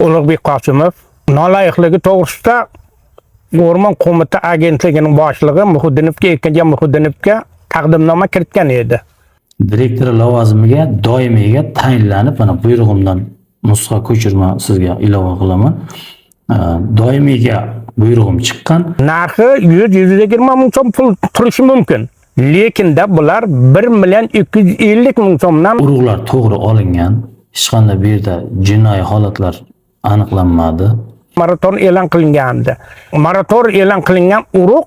Ulug'bek Qosimov noloyiqligi to'g'risida O'rmon qo'mita agentligining boshlig'i Muhiddinovga, Erkinjon Muhiddinovga taqdimnoma kiritgan edi. Direktor lavozimiga doimiyga tayinlanib, mana buyrug'imdan nusxa ko'chirma sizga ilova qilaman. Doimiyga buyrug'im chiqqan. Narxi 100-120 ming so'm pul turishi mumkin. Lekin bular 1.250 ming so'mdan urug'lar to'g'ri olingan. Hech qanday bu yerda jinoiy holatlar aniqlanmadi. Maraton e'lon qilingandi. Maraton e'lon qilingan urug'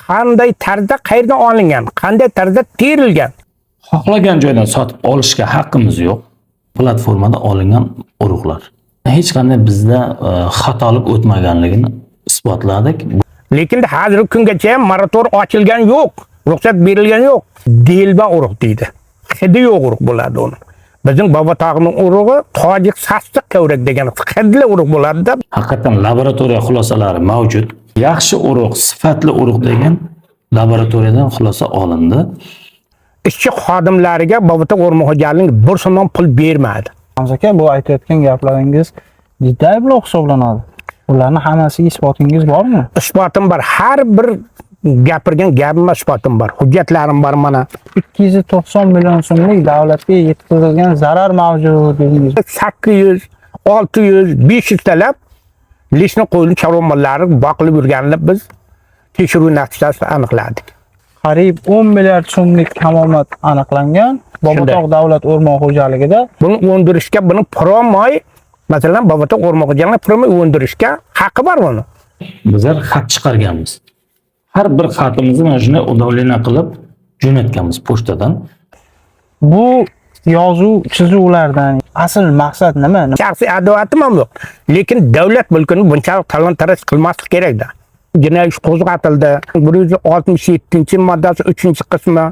qanday tarzda qayerdan olingan, qanday tarzda terilgan? Xohlagan joydan sotib olishga haqqimiz yo'q. Platformada olingan urug'lar. Hech qanday bizda xatolik o'tmaganligini isbotladik. Lekin hozirgi kungacha maraton ochilgan yo'q, ruxsat berilgan yo'q. Delba urug' deydi. Hidi yo'q urug' bo'ladi uni. Bizning Bobotog'ning urug'i tojik sassiq kavrak degan hidli urug' bo'ladi. Haqiqatan laboratoriya xulosalari mavjud. Yaxshi urug', sifatli urug' degan laboratoriyadan xulosa olindi. Ishchi xodimlariga Bobotog' o'rmon xo'jaligining bir so'm pul bermadi. Hamza aka, bu aytayotgan gaplaringiz jiddiy ayblov hisoblanadi. Ularning hammasiga isbotingiz bormi? Isbotim bor. Har bir gapirgan gapimga isbotim bor. Hujjatlarim bor mana. 290 million so'mlik davlatga yetkazilgan zarar mavjud dedingiz. 800, 600, 500 talab lishni qo'yilib chorvamallari boqilib yurganlar biz tekshiruv natijasida aniqladik. Qariyb 10 milliard so'mlik kamomad aniqlangan Bobotog' davlat o'rmon xo'jaligida. Buni o'ndirishga, buni promoy, masalan, Bobotog' o'rmon xo'jaligining promoy o'ndirishga haqqi bor buni. Bizlar xat chiqarganmiz. Har bir xatimizni mana shunday udovlena qilib jo'natganmiz pochtadan. Bu yozuv chizuvlardan asl maqsad nima? Shaxsiy adovatim ham yo'q. Lekin davlat mulkini bunchalik talon-taroj qilmaslik kerak-da. Jinoiy ish qo'zg'atildi. 167-moddasi 3-qismi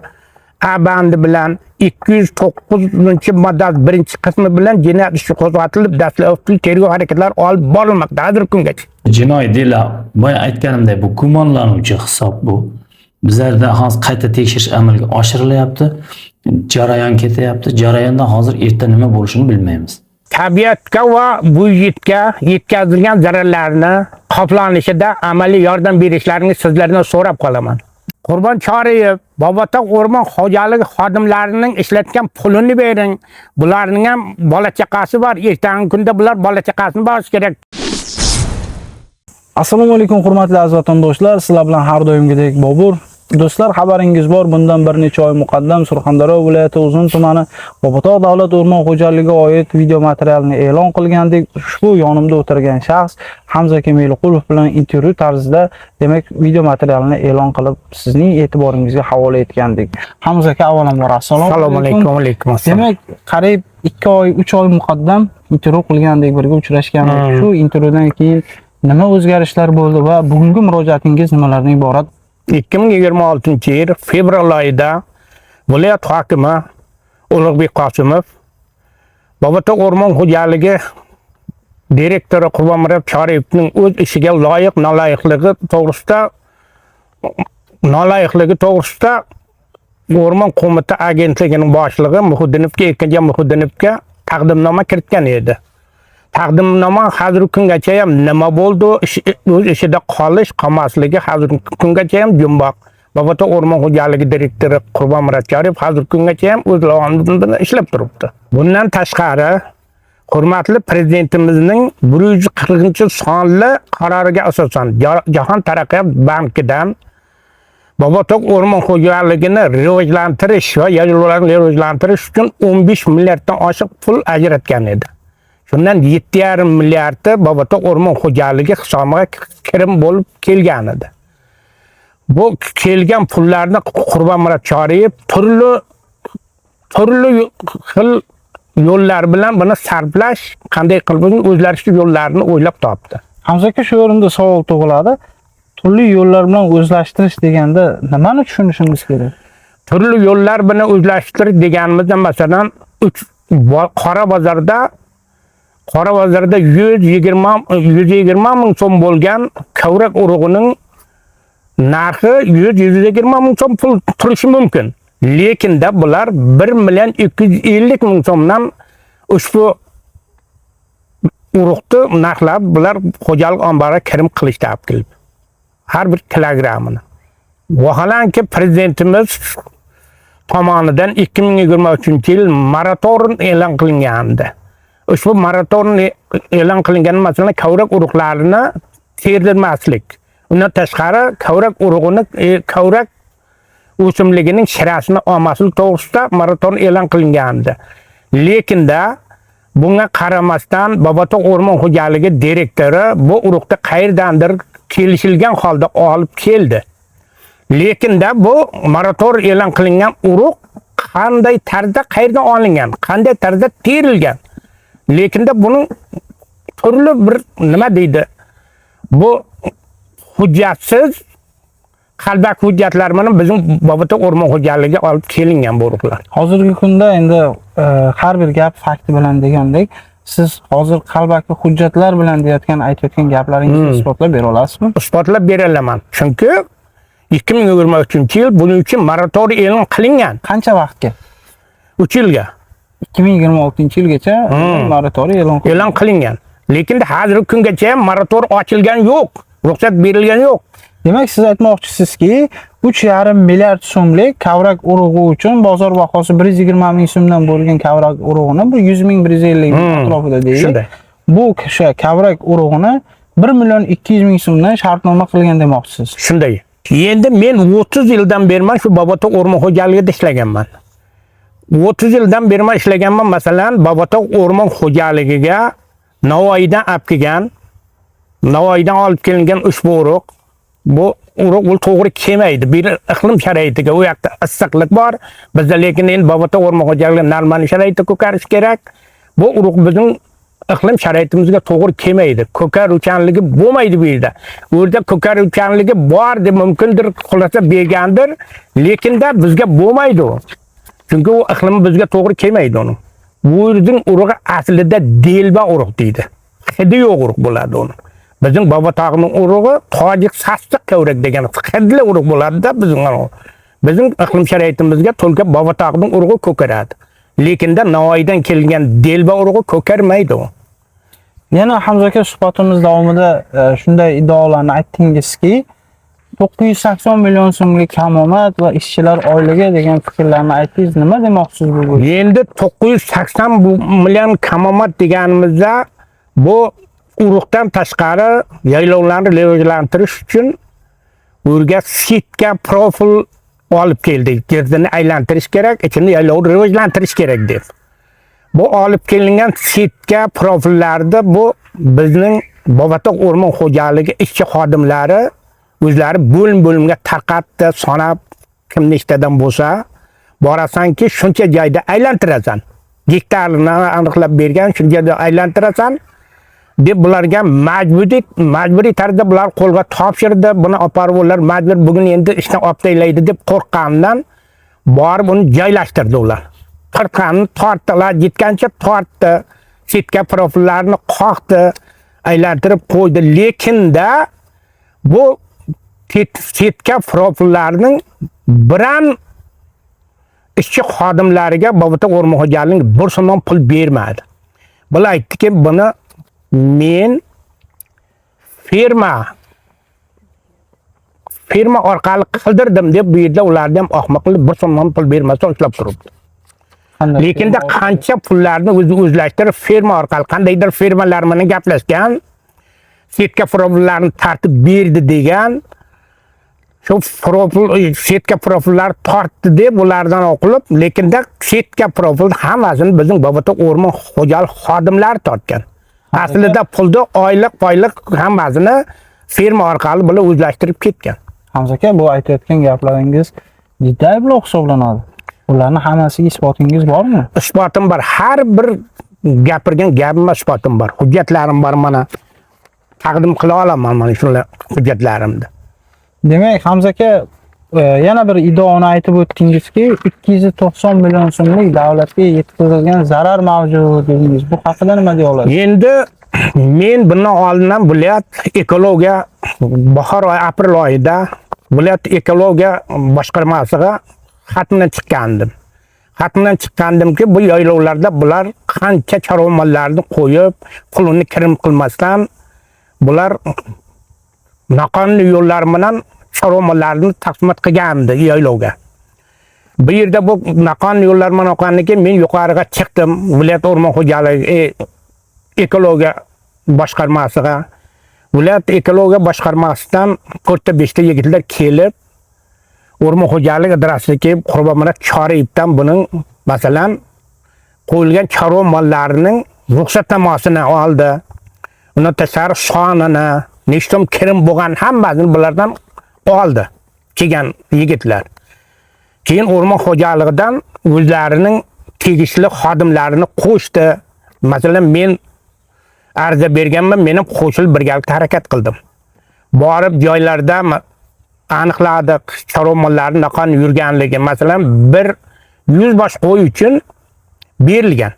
A bandi bilan 209-moddasi 1-qismi bilan jinoiy ish qo'zg'atilib, dastlabki tergov harakatlari olib borilmoqda hozirgi kungacha. Jinoiy dela, boya aytganimdek, bu gumonlanuvchi hisob bu. Bizlarda hozir qayta tekshirish amalga oshirilyapti. Jarayon ketyapti. Jarayonda hozir erta nima bo'lishini bilmaymiz. Tabiatga va budjetga yetkazilgan zararlarni qoplanishida amaliy yordam berishlaringizni sizlardan so'rab qolaman. Qurbon Choriyev, Bobotog' o'rmon xo'jaligi xodimlarining ishlatgan pulini bering. Bularning ham bola chaqasi bor. Ertangi kunda bular bola chaqasini borish kerak. Assalomu alaykum hurmatli aziz vatandoshlar, sizlar bilan har doimgidek Bobur. Do'stlar, xabaringiz bor, bundan bir necha oy muqaddam Surxondaryo viloyati Uzun tumani Bobotog' davlat o'rmon xo'jaligiga oid video materialini e'lon qilgandik. Ushbu yonimda o'tirgan shaxs Hamza Kemilqulov bilan intervyu tarzida, demak, video materialini e'lon qilib sizning e'tiboringizga havola etgandik. Hamza aka, avvalambor assalomu alaykum. Demak, qariyb 2 oy, 3 oy muqaddam intervyu qilgandik, birga uchrashgandik. Shu intervyudan keyin nima o'zgarishlar bo'ldi va bugungi murojaatingiz nimalardan iborat? 2026-yil fevral oyida viloyat hokimi Ulug'bek Qosimov Bobotog' o'rmon xo'jaligi direktori Qurbonmirod Choriyevning o'z ishiga loyiq noloyiqligi to'g'risida O'rmon qo'mita agentligining boshlig'i Muhiddinovga, Erkinjon Muhiddinovga taqdimnoma kiritgan edi. Taqdimnoma hozirgi kungacha ham nima bo'ldi, o'z ishida qolish, qolmasligi hozirgi kungacha ham jumboq. Bobotog' o'rmon xo'jaligi direktori Qurbonmirod Choriyev hozirgi kungacha ham o'z lavozimida ishlab turibdi. Bundan tashqari, hurmatli prezidentimizning 140-sonli qaroriga asosan Jahon taraqqiyot bankidan Bobotog' o'rmon xo'jaligini rivojlantirish va yo'llarni rivojlantirish uchun 15 milliarddan oshiq pul ajratgan edi. Shundan 7,5 milliardi Bobotog' o'rmon xo'jaligi hisobiga kirim bo'lib kelgan edi. Bu kelgan pullarni Qurbonmirod Choriyev turli xil yo'llar bilan buni sarflash, qanday qilib o'zlarining yo'llarini o'ylab topdi. Hamza aka, shu o'rinda savol tug'iladi. Turli yo'llar bilan o'zlashtirish deganda nimani tushunishimiz kerak? Turli yo'llar bilan o'zlashtirish deganimizda, masalan, Qora bozorda 120 ming so'm bo'lgan kavrak urug'ining narxi 100-120 ming so'm pul turishi mumkin. Lekin bular 1.250 ming so'mdan ushbu urug'ni narxlab bular xo'jalik omboriga kirim qilishdi olib kelib. Har bir kilogrammini. Vaholanki prezidentimiz tomonidan 2023-yil moratorium e'lon qilingandi. Ushbu moratorium e'lon qilingan masalan kavrak urug'larini terdirmaslik. Undan tashqari kavrak urug'ini kavrak o'simligining shirasini olmaslik to'g'risida moratorium e'lon qilingandi. Lekinda bunga qaramasdan Bobotoq o'rmon xo'jaligi direktori bu urug'ni qayerdandir kelishilgan holda olib keldi. Lekinda bu moratorium e'lon qilingan urug' qanday tarzda qayerdan olingan, qanday tarzda terilgan. Lekinda buning turli bir nima deydi? Bu hujjatsiz qalbak hujjatlar bilan bizning Bobotoq o'rmon xo'jaligiga olib kelingan bu urug'lar. Hozirgi kunda endi har bir gap fakti bilan degandek, siz hozir qalbaki hujjatlar bilan deyotgan aytayotgan gaplaringizni isbotlab bera olasizmi? Isbotlab bera olaman. Chunki 2023-yil buning uchun moratorium e'lon qilingan. Qancha vaqtga? 3 yilga. 2026-yilgacha moratorium e'lon qilingan. Lekin hozirgi kungacha moratorium ochilgan yo'q. Ruxsat berilgan yo'q. Demak, siz aytmoqchisizki, 3,5 milliard so'mlik kavrak urug'i uchun bozor bahosi 120 ming so'mdan bo'lgan kavrak urug'ini bu 100 ming 150 ming atrofida deylik. Shunday. Bu o'sha kavrak urug'ini 1 million 200 ming so'mdan shartnoma qilgan demoqchisiz. Shunday. Endi men 30 yildan beri shu Bobotoq o'rmon xo'jaligida ishlaganman. 30 yildan beri ishlaganman. Masalan, Bobotoq o'rmon xo'jaligiga Navoiydan olib kelgan, Navoiydan olib kelingan ushbu urug' bu urug' to'g'ri kelmaydi. Bir iqlim sharoitiga u yoqda issiqlik bor. Bizda lekin endi Bobotoq o'rmon xo'jaligi normal sharoitda ko'karish kerak. Bu urug' bizning iqlim sharoitimizga to'g'ri kelmaydi. Ko'karuvchanligi bo'lmaydi bu yerda. Bu yerda ko'karuvchanligi bor deb mumkindir, xulosa bergandir, lekinda bizga bo'lmaydi u. Chunki u iqlim bizga to'g'ri kelmaydi uni. Bu yerning urug'i aslida delba urug' deydi. Hidi yo'q urug' bo'ladi uni. Bizning Bobotoqning urug'i tojik sassiq kavrak degan hidli urug' bo'ladi-da bizning iqlim sharoitimizga to'lka Bobotoqning urug'i ko'karadi. Lekinda Navoiydan kelgan delba urug'i ko'karmaydi u. Yana Hamza aka suhbatimiz davomida shunday iddaolarni aytdingizki, 980 million so'mlik kamomad va ishchilar oyligi degan fikrlarni aytdingiz. Nima demoqchisiz bu? Endi 980 million kamomad deganimizda bu urug'dan tashqari yaylovlarni rivojlantirish uchun o'rga sitka profil olib keldik. Girdini aylantirish kerak, ichini yaylovni rivojlantirish kerak deb. Bu olib kelingan sitka profillarda bu bizning Bobotoq o'rmon xo'jaligi ishchi xodimlari o'zlari bo'lim-bo'limga tarqatdi, sanab kim nechtadan bo'lsa, borasanki shuncha joyda aylantirasan. Gektarlarni aniqlab bergan, shuncha joyda aylantirasan deb bularga majburiy tarzda bular qo'lga topshirdi. Buni oparib ular majbur bugun endi ishdan olib taylaydi deb qo'rqqandan borib uni joylashtirdi ular. Qirqanni tortdilar, yetgancha tortdi, sitka profillarni qoqdi, aylantirib qo'ydi. Lekinda bu sitka profillarning biran ishchi xodimlariga Bobotoq o'rmon xo'jaligi 1 so'm pul bermadi. Bular aytdiki, buni men firma orqali qildirdim deb bu yerda ularni ham ahmoqlik 1 so'm pul bermasdan ushlab turibdi. Lekinda qancha pullarni o'zlashtirib firma orqali qandaydir firmalar bilan gaplashgan, sitka profillarni tartib berdi degan, shu sitka profillar tortdi deb ulardan o'qilib, lekinda sitka profil hammasini bizning Bobotoq o'rmon xo'jalik xodimlari tortgan. Aslida pulni oylik hammasini firma orqali bular o'zlashtirib ketgan. Hamza aka, bu aytayotgan gaplaringiz jiddiy ayblov hisoblanadi. Ularning hammasiga isbotingiz bormi? Isbotim bor. Har bir gapirgan gapimga isbotim bor. Hujjatlarim bor, mana taqdim qila olaman mana shular hujjatlarimni. Demak, Hamza aka, yana bir iddaoni aytib o'tdingizki, 290 million so'mlik davlatga yetkazilgan zarar mavjud dedingiz. Bu haqida nima deya olasiz? Endi men bundan oldindan viloyat ekologiya bahor oyi, aprel oyida viloyat ekologiya boshqarmasiga xatni chiqqandim. xatından chiqqandimki, bu yaylovlarda bular qancha chorva mollarini qo'yib, pulini kirim qilmasdan bular noqonuniy yo'llar bilan chorva mollarini taqsimot qilgandi yaylovga. Bu yerda bu noqonuniy yo'llar bilan oqqandan keyin men yuqoriga chiqdim, viloyat o'rmon xo'jaligi ekologiya boshqarmasiga. Viloyat ekologiya boshqarmasidan 4-5 ta yigitlar kelib, o'rmon xo'jaligi idorasidagi kelib, Qurbonmurat Choriyevdan buning masalan qo'yilgan chorva mollarining ruxsatnomasini oldi. Uni tashqari sonini, nechta kirim bo'lgan hammasini bulardan oldi kelgan yigitlar. Keyin o'rmon xo'jaligidan o'zlarining tegishli xodimlarini qo'shdi. Masalan, men arza berganman, men ham qo'shilib birgalikda harakat qildim. Borib joylarda aniqladik chorva mollari noqonuniy yurganligi. Masalan, 100 bosh qo'y uchun berilgan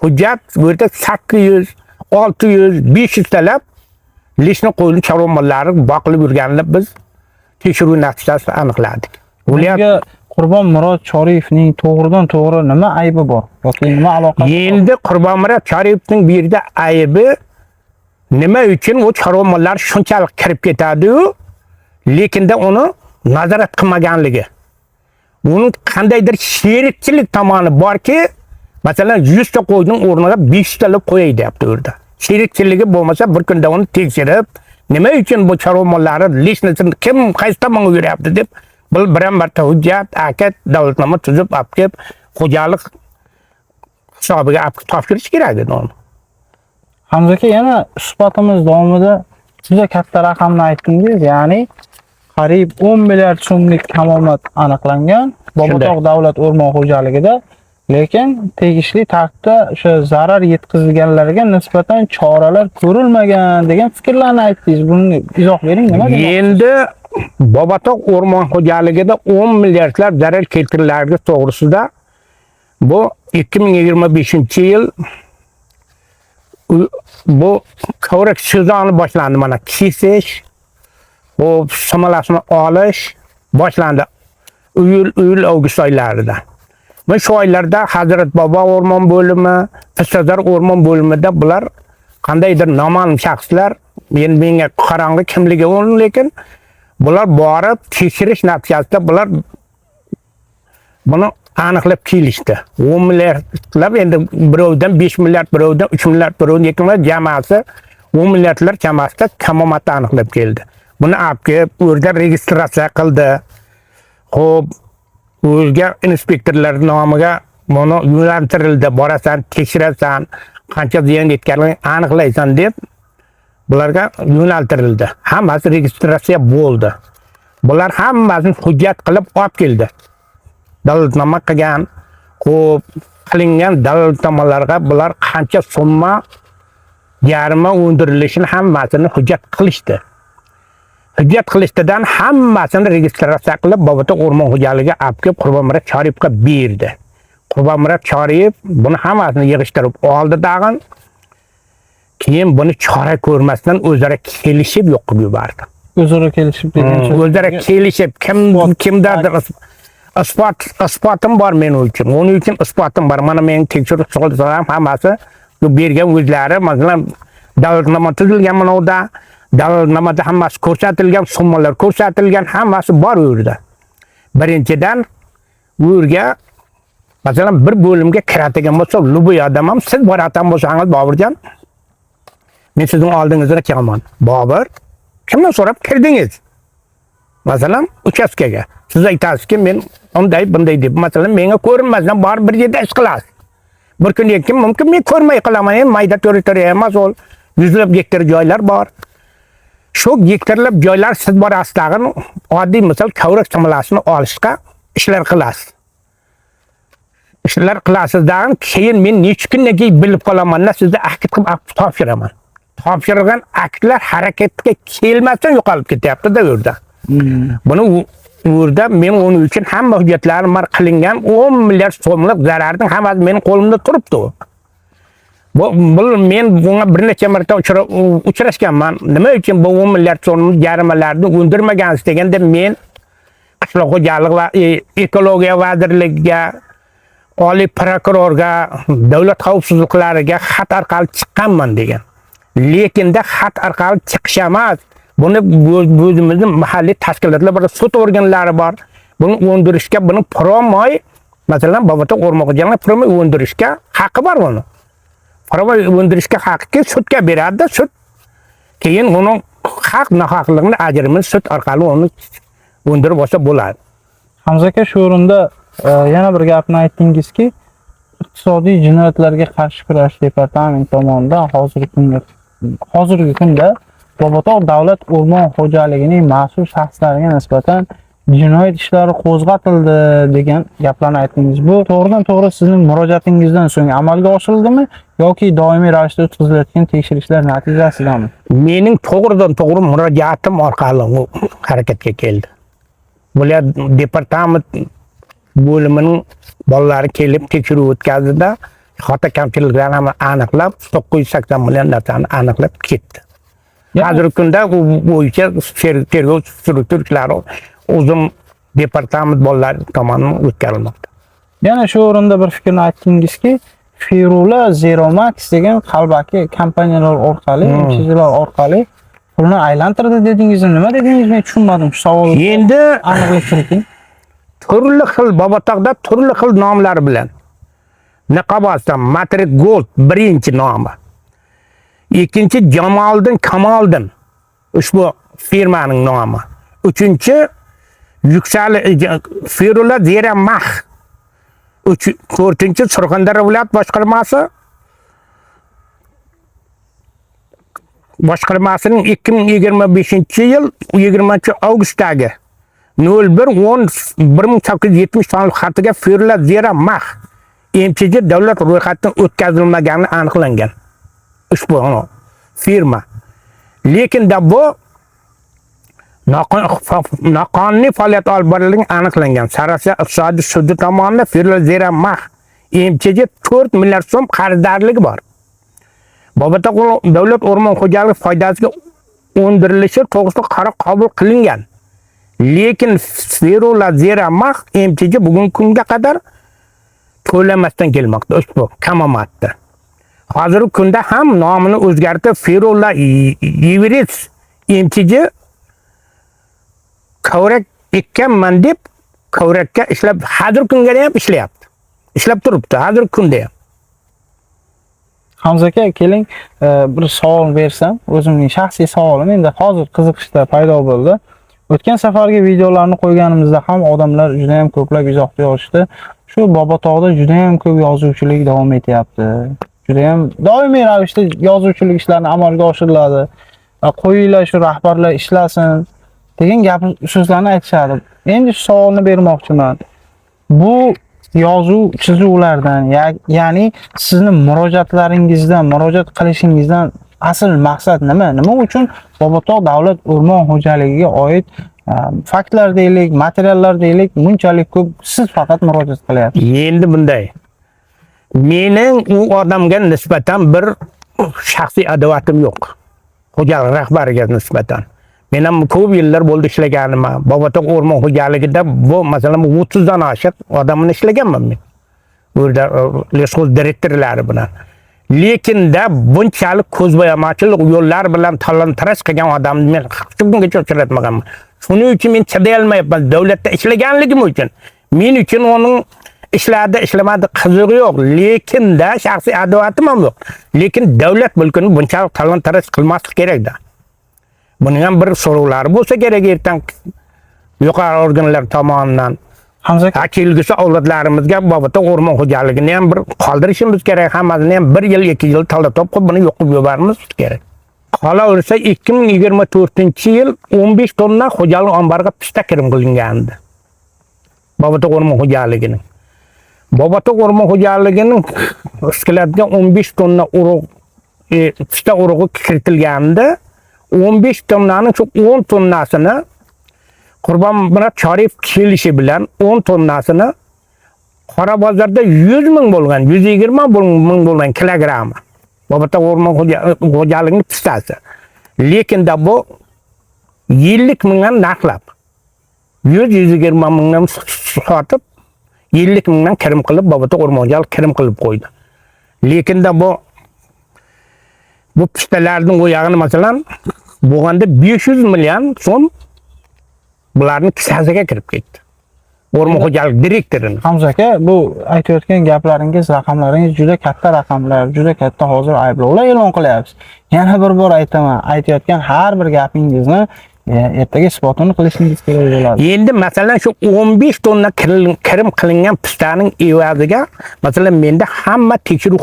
hujjat bu yerda 800, 600, 500 talab lishni qo'yilgan chorva mollari boqilib yurganini biz tekshiruv natijasida aniqladik. Bunga Qurbonmurat Choriyevning to'g'ridan to'g'ri nima aybi bor yoki nima aloqasi? Endi Qurbonmurat Choriyevning bu yerda aybi nima uchun u chorva mollari shunchalik kirib ketadi-yu, lekinde uni nazorat qilmaganligi. Uning qandaydir sherikchilik tomoni borki, masalan 100 ta qo'yning o'rniga 500 ta qo'yay deyapti o'rda. Sherikchiligi bo'lmasa bir kunda uni tekshirib, nima uchun bu chorva mollari lishnisini kim qaysi tomonga yuryapti deb biram marta hujjat, akad, davlatnoma tuzib olib kelib, xo'jalik hisobiga olib topshirish kerak edi uni. Hamza aka, yana suhbatimiz davomida juda katta raqamni aytdingiz, ya'ni qariyb 10 milliard so'mlik kamomad aniqlangan Bobotog' davlat o'rmon xo'jaligida, lekin tegishli tartibda o'sha zarar yetkazilganlarga nisbatan choralar ko'rilmagan degan fikrlarni aytdingiz. Buni izoh bering, nima demoqchisiz? Endi Bobotog' o'rmon xo'jaligida 10 milliardlab zarar keltirilganligi to'g'risida bu 2025-yil bu kovrak sezoni boshlandi, mana kesish, bu samalasini olish boshlandi iyul avgust oylarida. Bu shu oylarda Hazrat Bobo o'rmon bo'limi, Pissazor o'rmon bo'limida bular qandaydir noma'lum shaxslar, menga qarang'i kimligi o'rin, lekin bular borib tekshirish natijasida bular buni aniqlab kelishdi. 10 milliardlab, endi birovdan 5 milliard, birovdan 3 milliard, birovdan 2 milliard jamoasi 10 milliardlar jamoasida kamomatni aniqlab keldi. Buni olib kelib, o'rda registratsiya qildi. Xo'p, o'zga inspektorlar nomiga buni yo'naltirildi. Borasan, tekshirasan, qancha ziyon yetganligini aniqlaysan deb bularga yo'naltirildi. Hammasi registratsiya bo'ldi. Bular hammasini hujjat qilib olib keldi. Davlatnoma qilgan, ko'p qilingan davlatnomalarga bular qancha summa jarima undirilishini hammasini hujjat qilishdi. Hujjat qilishdan hammasini registratsiya qilib Bobotog' o'rmon xo'jaligiga olib kelib Qurbonmurat Choriyevga berdi. Qurbonmurat Choriyev buni hammasini yig'ishtirib oldi dag'in. Keyin buni chora ko'rmasdan o'zaro kelishib yo'q qilib yubordi. O'zaro kelishib degan so'z. O'zaro kelishib kimdadir isbotim bor men uchun. Uning uchun isbotim bor. Mana men tekshiruv qilsam hammasi bergan o'zlari, masalan, davlatnoma tuzilgan bunoqda, davlatnomada hammasi ko'rsatilgan, summalar ko'rsatilgan, hammasi bor u yerda. Birinchidan u yerga masalan bir bo'limga kiradigan bo'lsa, luboy odam ham siz boratan bo'lsangiz, Boburjon, men sizning oldingizga kelaman. Bobur, kimdan so'rab kirdingiz? Masalan, uchastkaga. Siz aytasizki, men unday bunday deb, masalan, menga ko'rinmasdan bor bir yerda ish qilasiz. Bir kun keyin mumkin men ko'rmay qolaman, mayda territoriya emas, ol 100 gektar joylar bor. Shu gektarlab joylar siz borasiz tag'in, oddiy misol kovrak samalasini olishga ishlar qilasiz. Ishlar qilasiz dag'in, keyin men necha kundan keyin bilib qolaman, sizga aqd qilib topshiraman. Topshirgan aqdlar harakatga kelmasdan yo'qolib ketyapti-da u yerda. Buni o'rda men uning uchun hamma hujjatlarim bor, qilingan 10 milliard so'mlik zararning hammasi mening qo'limda turibdi. Bu men bunga bir necha marta uchrashganman. Nima uchun bu 10 milliard so'mlik jarimalarni undirmagansiz deganda men qishloq xo'jaligi va ekologiya vazirligiga, oliy prokurorga, davlat xavfsizliklariga xat orqali chiqqanman degan. Lekinda xat orqali chiqish emas. Buni o'zimizning mahalliy tashkilotlar bor, sud organlari bor. Buni o'ndirishga, buni promoy, masalan, Bobotoq O'rmonxo'jaligini promoy o'ndirishga haqqi bor buni. Promoy o'ndirishga haqqi sudga beradi, sud keyin uni haq nohaqligini ajrimini sud orqali uni o'ndirib olsa bo'ladi. Hamza aka, shu o'rinda yana bir gapni aytdingizki, iqtisodiy jinoyatlarga qarshi kurash departamenti tomonidan hozirgi kunda Bobotoq davlat o'rmon xo'jaligining mas'ul shaxslariga nisbatan jinoyat ishlari qo'zg'atildi degan gaplarni aytdingiz. Bu to'g'ridan-to'g'ri sizning murojaatingizdan so'ng amalga oshirildimi yoki doimiy ravishda o'tkazilayotgan tekshirishlar natijasidami? Mening to'g'ridan-to'g'ri murojaatim orqali u harakatga keldi. Bular departament bo'limining bolalari kelib tekshiruv o'tkazdi-da, xato kamchiliklarni aniqlab, 980 million narsani aniqlab ketdi. Hozirgi kunda u bo'yicha tergov strukturalari o'zim departament bolalari tomonidan o'tkazilmoqda. Yana shu o'rinda bir fikrni aytdingizki, Firula Zero Max degan qalbaki kompaniyalar orqali, MCHlar orqali pulni aylantirdi dedingiz. Nima dedingiz? Men tushunmadim shu savolga. Endi aniqlik kiriting. Turli xil Bobotoqda turli xil nomlar bilan. Niqobasdan Matrix Gold birinchi nomi. Ikkinchi Jamoliddin Kamoliddin ushbu firmaning nomi. Uchinchi Yuksali Firula Zero Max. To'rtinchi Surxondaryo viloyat boshqarmasining 2025-yil 20-avgustdagi 01-10-1870 sonli xatiga Firula Zero Max MCH davlat ro'yxatidan o'tkazilmagani aniqlangan. Ushbu firma. Lekin bu noqonuniy faoliyat olib borilgani aniqlangan. Sariosiyo iqtisodiy sudi tomonidan Firula Zero Max MCH 4 milliard so'm qarzdorligi bor. Bobotoq davlat o'rmon xo'jaligi foydasiga o'ndirilishi to'g'risida qaror qabul qilingan. Lekin Firula Zero Max MCH bugungi kunga qadar to'lamasdan kelmoqda ushbu kamomatda. Hozirgi kunda ham nomini o'zgartirib Firula Everest MCH Kavrak ekkanman deb kavrakka ishlab hozir kunga ham ishlayapti. Ishlab turibdi hozir kunda ham. Hamza aka, keling bir savol bersam, o'zimning shaxsiy savolim endi hozir qiziqishda paydo bo'ldi. O'tgan safargi videolarni qo'yganimizda ham odamlar juda ham ko'plab izoh berishdi. Shu Bobotoqda juda ham ko'p yozuvchilik davom etyapti. Juda ham doimiy ravishda yozuvchilik ishlarini amalga oshiriladi. Qo'yinglar shu rahbarlar ishlasin degan gap so'zlarni aytishadi. Endi shu savolni bermoqchiman. Bu yozuv chizuvlardan, ya'ni sizni murojaat qilishingizdan asl maqsad nima? Nima uchun Bobotoq davlat o'rmon xo'jaligiga oid faktlar deylik, materiallar deylik, bunchalik ko'p siz faqat murojaat qilyapsiz? Endi bunday. Mening u odamga nisbatan bir shaxsiy adovatim yo'q. Xo'jalik rahbariga nisbatan. Men ham ko'p yillar bo'ldi ishlaganim. Bobotoq o'rmon xo'jaligida bu masalan 30 dan oshiq odamni ishlaganman men. Burada lesxoz direktorlari bilan. Lekin da bunchalik ko'zbo'yamachilik yo'llar bilan talon-taroj qilgan odamni men hech kungacha uchratmaganman. Shuning uchun men chiday olmayapman. Davlatda ishlaganligim uchun. Men uchun uning ishlarda ishlamadi qizig'i yo'q. Lekin da shaxsiy adovatim ham yo'q. Lekin davlat mulkini bunchalik talon-taroj qilmaslik kerak-da. Buning ham bir so'rovlari bo'lsa kerak ertaga yuqori organlar tomonidan. Hamza kelgusi avlodlarimizga Bobotoq o'rmon xo'jaligini ham bir qoldirishimiz kerak. Hammasini ham 1 yil 2 yil talab-top qilib buni yo'qib yuboramiz kerak. Qolaversa 2024-yil 15 tonna xo'jalik omboriga pista kirim qilingandi. Bobotoq o'rmon xo'jaligining. Bobotoq o'rmon xo'jaligining iskalatiga 15 tonna urug' pista urug'i kiritilganda 15 tonnaning shu 10 tonnasini Qurbon Murat Sharif kelishi bilan 10 tonnasini qora bozorda 100 ming bo'lgan, 120 ming bo'lgan kilogrammi. Bobotoq o'rmon xo'jaligining pistasi. Lekin da bu 50 mingdan narxlab 120 mingdan sotib 50 mingdan kirim qilib Bobotoq o'rmon xo'jaligi kirim qilib qo'ydi. Lekin de bu pistalarning o'yag'ini masalan bo'lganda 500 million so'm bularning kissasiga kirib ketdi. O'rmon xo'jaligi direktorining. Hamza aka, bu aytayotgan gaplaringiz, raqamlaringiz juda katta raqamlar, juda katta hozir ayblovlar e'lon qilyapsiz. Yana bir bor aytaman, aytayotgan har bir gapingizni ertaga isbotini qilishingiz kerak bo'ladi. Endi masalan shu 15 tonna kirim qilingan pistaning evaziga masalan menda hamma tekshiruv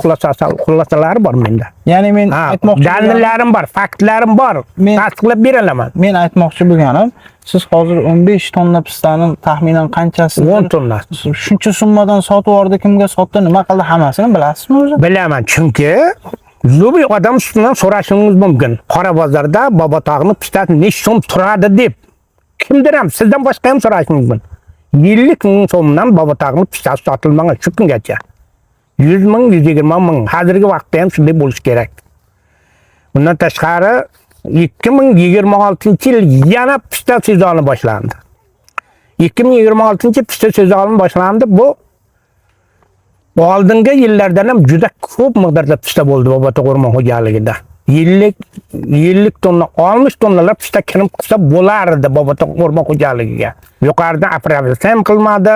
xulosalari bor menda. Ya'ni men aytmoqchi dalilalarim bor, faktlarim bor. Tasdiqlab bera olaman. Men aytmoqchi bo'lganim, siz hozir 15 tonna pistaning taxminan qanchasi? 10 tonna. Shuncha summadan sotib oldi, kimga sotdi, nima qildi hammasini bilasizmi o'zi? Bilaman, chunki zo'bi odam ustidan so'rashingiz mumkin. Qora bozorda Bobotoqning pistasi necha so'm turadi deb. Kimdir ham sizdan boshqa ham so'rashingiz mumkin. 50 ming so'mdan Bobotoqning pistasi sotilmagan shu kungacha. 100 ming, 120 ming. Hozirgi vaqtda ham shunday bo'lish kerak. Bundan tashqari 2026-yil yana pista sezoni boshlandi. 2026 pista sezoni boshlandi. Bu oldingi yillardan ham juda ko'p miqdorda pista bo'ldi Bobotoq o'rmon xo'jaligida. 50 tonna, 60 tonnalar pista kirib qilsa bo'lardi Bobotoq o'rmon xo'jaligiga. Yuqoridan approvatsiya ham qilmadi,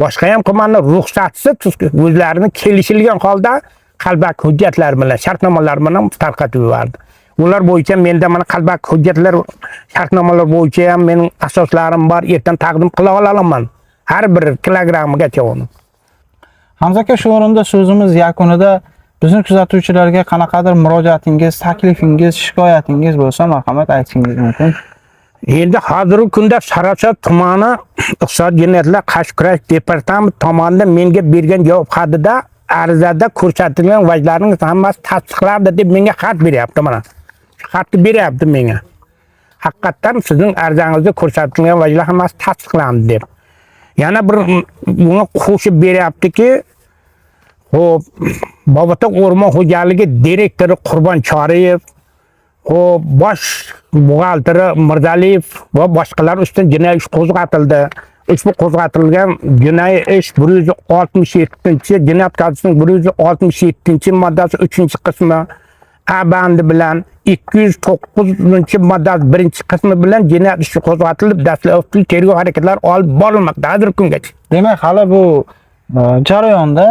boshqa ham qilmadi, ruxsatsiz o'zlarini kelishilgan holda qalbaki hujjatlar bilan, shartnomalar bilan tarqatib yubordi. Ular bo'yicha menda mana qalbaki hujjatlar, shartnomalar bo'yicha ham mening asoslarim bor, ertan taqdim qila olaman. Har bir kilogrammigacha uni. Hamza aka, shu o'rinda so'zimiz yakunida bizni kuzatuvchilarga qanaqadir murojaatingiz, taklifingiz, shikoyatingiz bo'lsa marhamat aytishingiz mumkin. Endi hozirgi kunda Sariosiyo tumani iqtisodiy jinoyatlar qarshi kurash departamenti tomonidan menga bergan javob xatida arizada ko'rsatilgan vajlarning hammasi tasdiqlandi deb menga xat beryapti mana. Xatni beryapti menga. Haqiqatan sizning arizangizda ko'rsatilgan vajlar hammasi tasdiqlandi deb. Yana bir buni qo'shib beryaptiki, xo'p, Bobotoq o'rmon xo'jaligi direktori Qurbon Choriyev, xo'p, bosh buxgalteri Mirzaliyev va boshqalar ustidan jinoiy ish qo'zg'atildi. Ushbu qo'zg'atilgan jinoiy ish 167-Jinoyat kodesining 167-moddasi 3-qismi A bandi bilan 209-moddasi 1-qismi bilan jinoyat ishi qo'zg'atilib, dastlabki tergov harakatlari olib borilmoqda hozirgi kungacha. Demak, hali bu jarayonda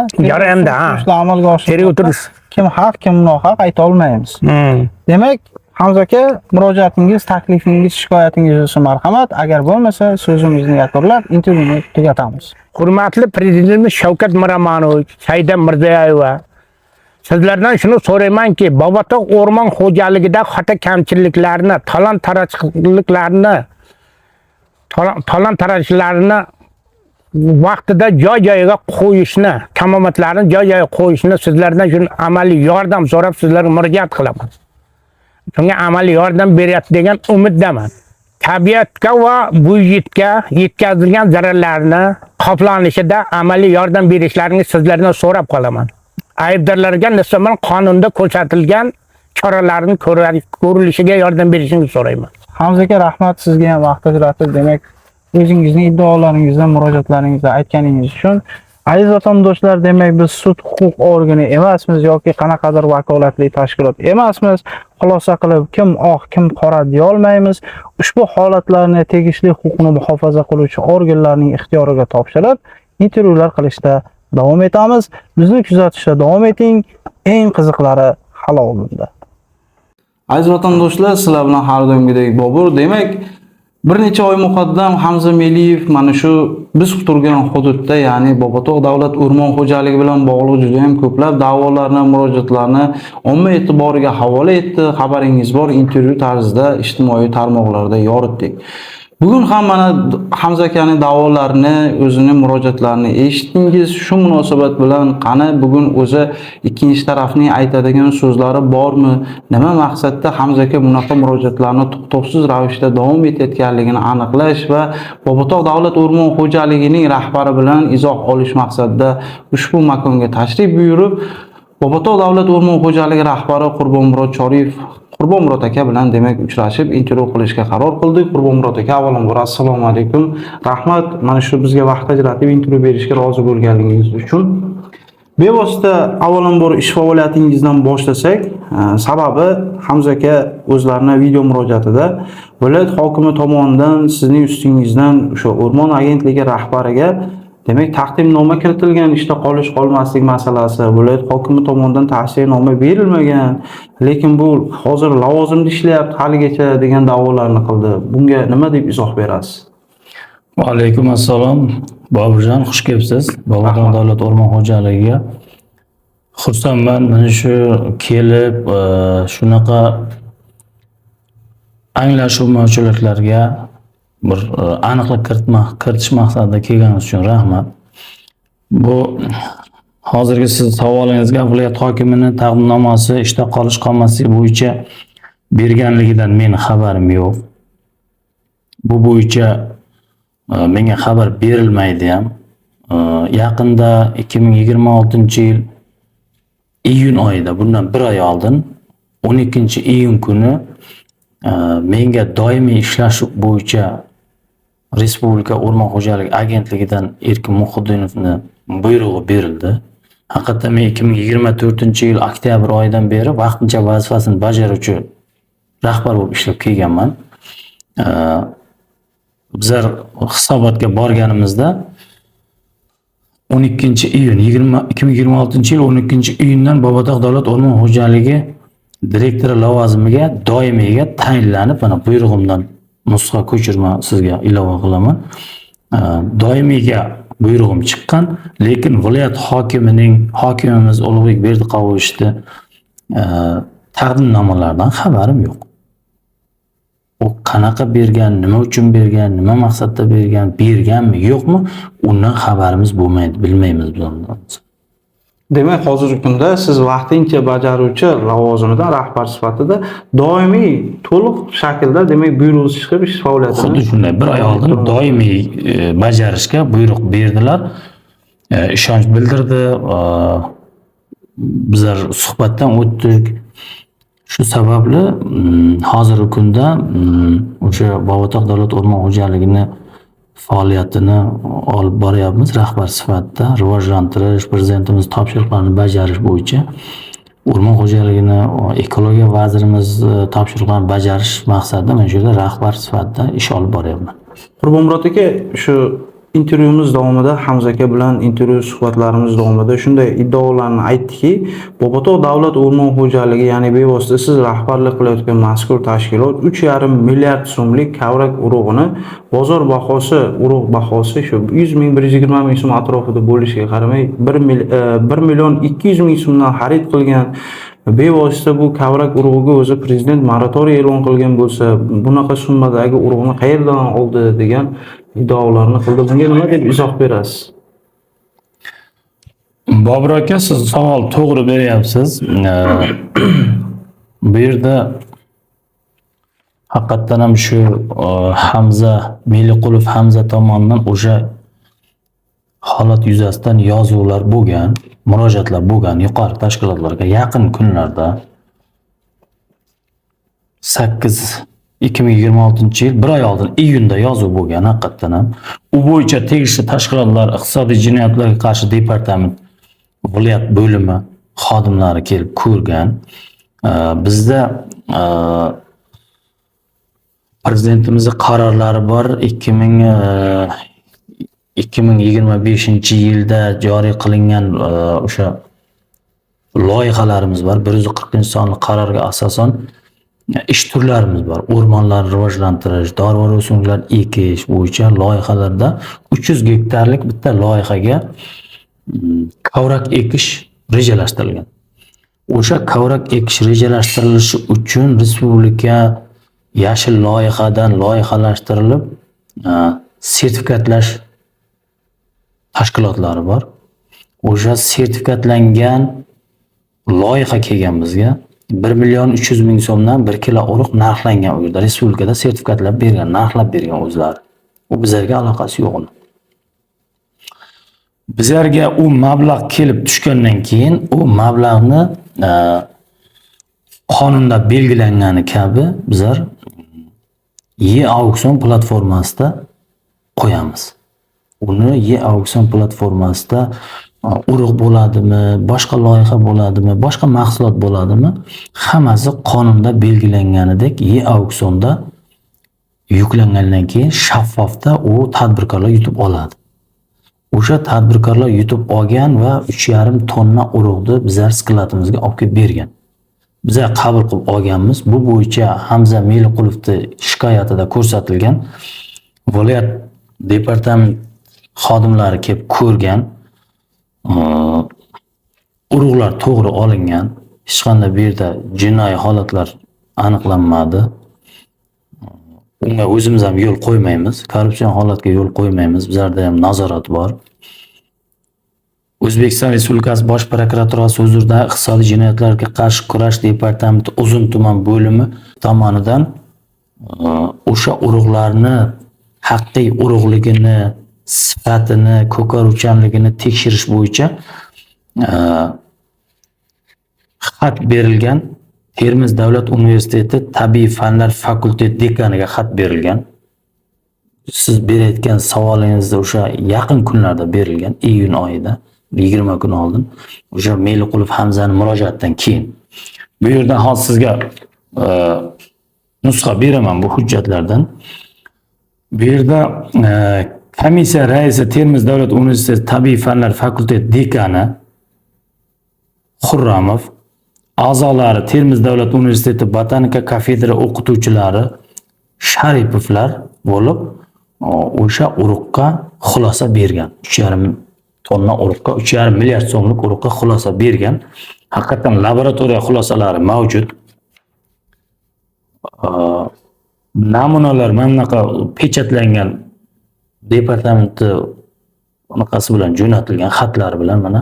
amalga oshirish. Kim haq, kim nohaq ayta olmaymiz. Demak, Hamza aka, murojaatingiz, taklifingiz, shikoyatingiz uchun marhamat. Agar bo'lmasa, so'zimizni yakunlab, intervyuni tugatamiz. Hurmatli Prezidentimiz Shavkat Miromonovich, Saida Mirziyoyeva, sizlardan shuni so'raymanki, Bobotoq o'rmon xo'jaligida xato kamchiliklarni, talon-tarojlarni vaqtida joy-joyiga qo'yishni, kamomatlarni joy-joyiga qo'yishni sizlardan shuni amaliy yordam so'rab sizlarga murojaat qilaman. Shunga amaliy yordam beryapti degan umiddaman. Tabiatga va byudjetga yetkazilgan zararlarni qoplanishida amaliy yordam berishlaringizni sizlardan so'rab qolaman. Aybdorlarga nisbatan qonunda ko'rsatilgan choralarning ko'rilishiga yordam berishingizni so'rayman. Hamza aka, rahmat sizga ham vaqt ajratib, demak, o'zingizning iddaolaringizdan, murojaatlaringizdan aytganingiz uchun. Aziz vatandoshlar, demak biz sud huquq organi emasmiz yoki qanaqadir vakolatli tashkilot emasmiz. Xulosa qilib kim oq, kim qora deya olmaymiz. Ushbu holatlarni tegishli huquqni muhofaza qiluvchi organlarning ixtiyoriga topshirib, intervyular qilishda davom etamiz. Bizni kuzatishda davom eting. Eng qiziqlari hali oldinda. Aziz vatandoshlar, sizlar bilan har doimgidek Bobur. Demak, bir necha oy muqaddam Hamza Meliyev mana shu biz turgan hududda, ya'ni Bobotoq davlat o'rmon xo'jaligi bilan bog'liq juda ham ko'plab da'volarni, murojaatlarni omma e'tiboriga havola etdi. Xabaringiz bor, intervyu tarzida ijtimoiy tarmoqlarda yoritdik. Bugun ham mana Hamza akaning da'volarini, o'zining murojaatlarini eshitdingiz. Shu munosabat bilan qani bugun o'zi ikkinchi tarafning aytadigan so'zlari bormi? Nima maqsadda Hamza aka bunaqa murojaatlarni to'xtovsiz ravishda davom etayotganligini aniqlash va Bobotoq davlat o'rmon xo'jaligining rahbari bilan izoh olish maqsadida ushbu makonga tashrif buyurib, Bobotoq davlat o'rmon xo'jaligi rahbari Qurbon Choriyev Qurbonmurod aka bilan demak uchrashib, intervyu qilishga qaror qildik. Qurbonmurod aka, avvalambor assalomu alaykum. Rahmat, mana shu bizga vaqt ajratib intervyu berishga rozi bo'lganingiz uchun. Bevosita avvalambor ish faoliyatingizdan boshlasak, sababi Hamza aka o'zlarining video murojaatida viloyat hokimi tomonidan sizning ustingizdan o'sha o'rmon agentligi rahbariga demak taqdimnoma kiritilgan, ishda qolish qolmaslik masalasi, viloyat hokimi tomonidan tavsiyanoma berilmagan, lekin bu hozir lavozimda ishlayapti haligacha degan da'volarni qildi. Bunga nima deb izoh berasiz? Va alaykum assalom. Boburjon, xush kelibsiz. Bobodon davlat o'rmon xo'jaligiga. Xursandman, mana shu kelib shunaqa anglashilmovchiliklarga bir aniqlik kiritish maqsadida kelganingiz uchun rahmat. Bu hozirgi siz savolingizga viloyat hokimining taqdimnomasi ishda qolish qolmasligi bo'yicha berganligidan meni xabarim yo'q. Bu bo'yicha menga xabar berilmaydi ham. Yaqinda 2026-yil iyun oyida, bundan bir oy oldin 12-iyun kuni menga doimiy ishlash bo'yicha Respublika O'rmon xo'jaligi agentligidan Erkin Muhiddinovning buyrug'i berildi. Haqiqatan men 2024-yil oktyabr oyidan beri vaqtincha vazifasini bajaruvchi rahbar bo'lib ishlab kelganman. Bizlar hisobotga borganimizda 12-iyun 2026-yil 12-iyundan Bobotog' davlat o'rmon xo'jaligi direktori lavozimiga doimiyga tayinlanib, mana buyrug'imdan nusxa ko'chirma sizga ilova qilaman. Doimiyga buyrug'im chiqqan, lekin viloyat hokimimiz Ulug'bek Berdiqo'yevishni taqdimnomalaridan xabarim yo'q. U qanaqa bergan, nima uchun bergan, nima maqsadda berganmi, yo'qmi? Undan xabarimiz bo'lmaydi, bilmaymiz biz. Demak, hozirgi kunda siz vaqtincha bajaruvchi lavozimidan rahbar sifatida doimiy to'liq shaklda demak buyruq chiqib ish faoliyatini xuddi shunday bir oy oldin doimiy bajarishga buyruq berdilar. Ishonch bildirdi. Bizlar suhbatdan o'tdik. Shu sababli hozirgi kunda o'sha Bobotog' davlat o'rmon xo'jaligini faoliyatini olib boryapmiz rahbar sifatida, rivojlantirish, prezidentimiz topshiriqlarini bajarish bo'yicha o'rmon xo'jaligini ekologiya vazirimiz topshiriqlarini bajarish maqsadida men shu yerda rahbar sifatida ish olib boryapman. Qurbonmurod aka, shu intervyumiz davomida Hamza aka bilan intervyu suhbatlarimiz davomida shunday iddaolarni aytdiki, Bobotog' davlat o'rmon xo'jaligi, ya'ni bevosita siz rahbarlik qilayotgan mazkur tashkilot 3,5 milliard so'mlik kavrak urug'ini bozor bahosi, urug' bahosi shu 100 ming 120 ming so'm atrofida bo'lishiga qaramay 1 million 200 ming so'mdan xarid qilgan. Bevosita bu kavrak urug'iga o'zi prezident moratoriy e'lon qilgan bo'lsa, bunaqa summadagi urug'ni qayerdan oldi degan iddaolarni qildi. Bunga nima deb izoh berasiz? Bobur aka, siz savol to'g'ri beryapsiz. Bu yerda haqiqatan ham shu Hamza Meliqulov Hamza tomonidan o'sha holat yuzasidan yozuvlar bo'lgan, murojaatlar bo'lgan yuqori tashkilotlarga yaqin kunlarda 2026-yil bir oy oldin iyunda yozuv bo'lgan haqiqatan ham. U bo'yicha tegishli tashkilotlar, iqtisodiy jinoyatlarga qarshi departament viloyat bo'limi xodimlari kelib ko'rgan. Bizda prezidentimizning qarorlari bor. 2025-yilda joriy qilingan o'sha loyihalarimiz bor. 140-sonli qarorga asosan ish turlarimiz bor. O'rmonlarni rivojlantirish, dorivor o'simliklar ekish bo'yicha loyihalarda 300 gektarlik bitta loyihaga kavrak ekish rejalashtirilgan. O'sha kavrak ekish rejalashtirilishi uchun respublika yashil loyihadan loyihalashtirilib sertifikatlash tashkilotlari bor. O'sha sertifikatlangan loyiha kelgan bizga 1 million 300 ming so'mdan 1 kilo urug' narxlangan. U yerda respublikada sertifikatlab bergan, narxlab bergan o'zlari. U bizlarga aloqasi yo'q. Bizlarga u mablag' kelib tushgandan keyin u mablag'ni qonunda belgilangani kabi bizlar e-auksion platformasida qo'yamiz. Uni e-auksion platformasida urug' bo'ladimi, boshqa loyiha bo'ladimi, boshqa mahsulot bo'ladimi, hammasi qonunda belgilanganidek e-auksionda yuklangandan keyin shaffofda u tadbirkorlar yutib oladi. O'sha tadbirkorlar yutib olgan va 3,5 tonna urug'ni bizlar skladimizga olib kelib bergan. Bizlar qabul qilib olganmiz. Bu bo'yicha Hamza Meliqulovning shikoyatida ko'rsatilgan, viloyat departament xodimlari kelib ko'rgan, urug'lar to'g'ri olingan, hech qanday bu yerda jinoiy holatlar aniqlanmadi. Unga o'zimiz ham yo'l qo'ymaymiz, korrupsion holatga yo'l qo'ymaymiz. Bizlarda ham nazorat bor. O'zbekiston Respublikasi Bosh prokuraturasi huzuridagi iqtisodiy jinoyatlarga qarshi kurash departamenti Uzun tuman bo'limi tomonidan o'sha urug'larni haqiqiy urug'ligini, sifatini, ko'karuvchanligini tekshirish bo'yicha xat berilgan. Termiz davlat universiteti tabiiy fanlar fakulteti dekaniga xat berilgan. Siz berayotgan savolingizni o'sha yaqin kunlarda berilgan, iyun oyida, 20 kun oldin. O'sha Meliqulov Hamzani murojaatdan keyin. Bu yerdan hozir sizga nusxa beraman bu hujjatlardan. Bu yerda komissiya raisi Termiz davlat universiteti tabiiy fanlar fakulteti dekani Xurramov, a'zolari Termiz davlat universiteti botanika kafedra o'qituvchilari Sharipovlar bo'lib, o'sha urug'ga xulosa bergan. 3,5 tonna urug'ga, 3,5 milliard so'mlik urug'ga xulosa bergan. Haqiqatan laboratoriya xulosalari mavjud. Namunalar mana bunaqa pechatlangan departamenti unaqasi bilan jo'natilgan xatlar bilan mana.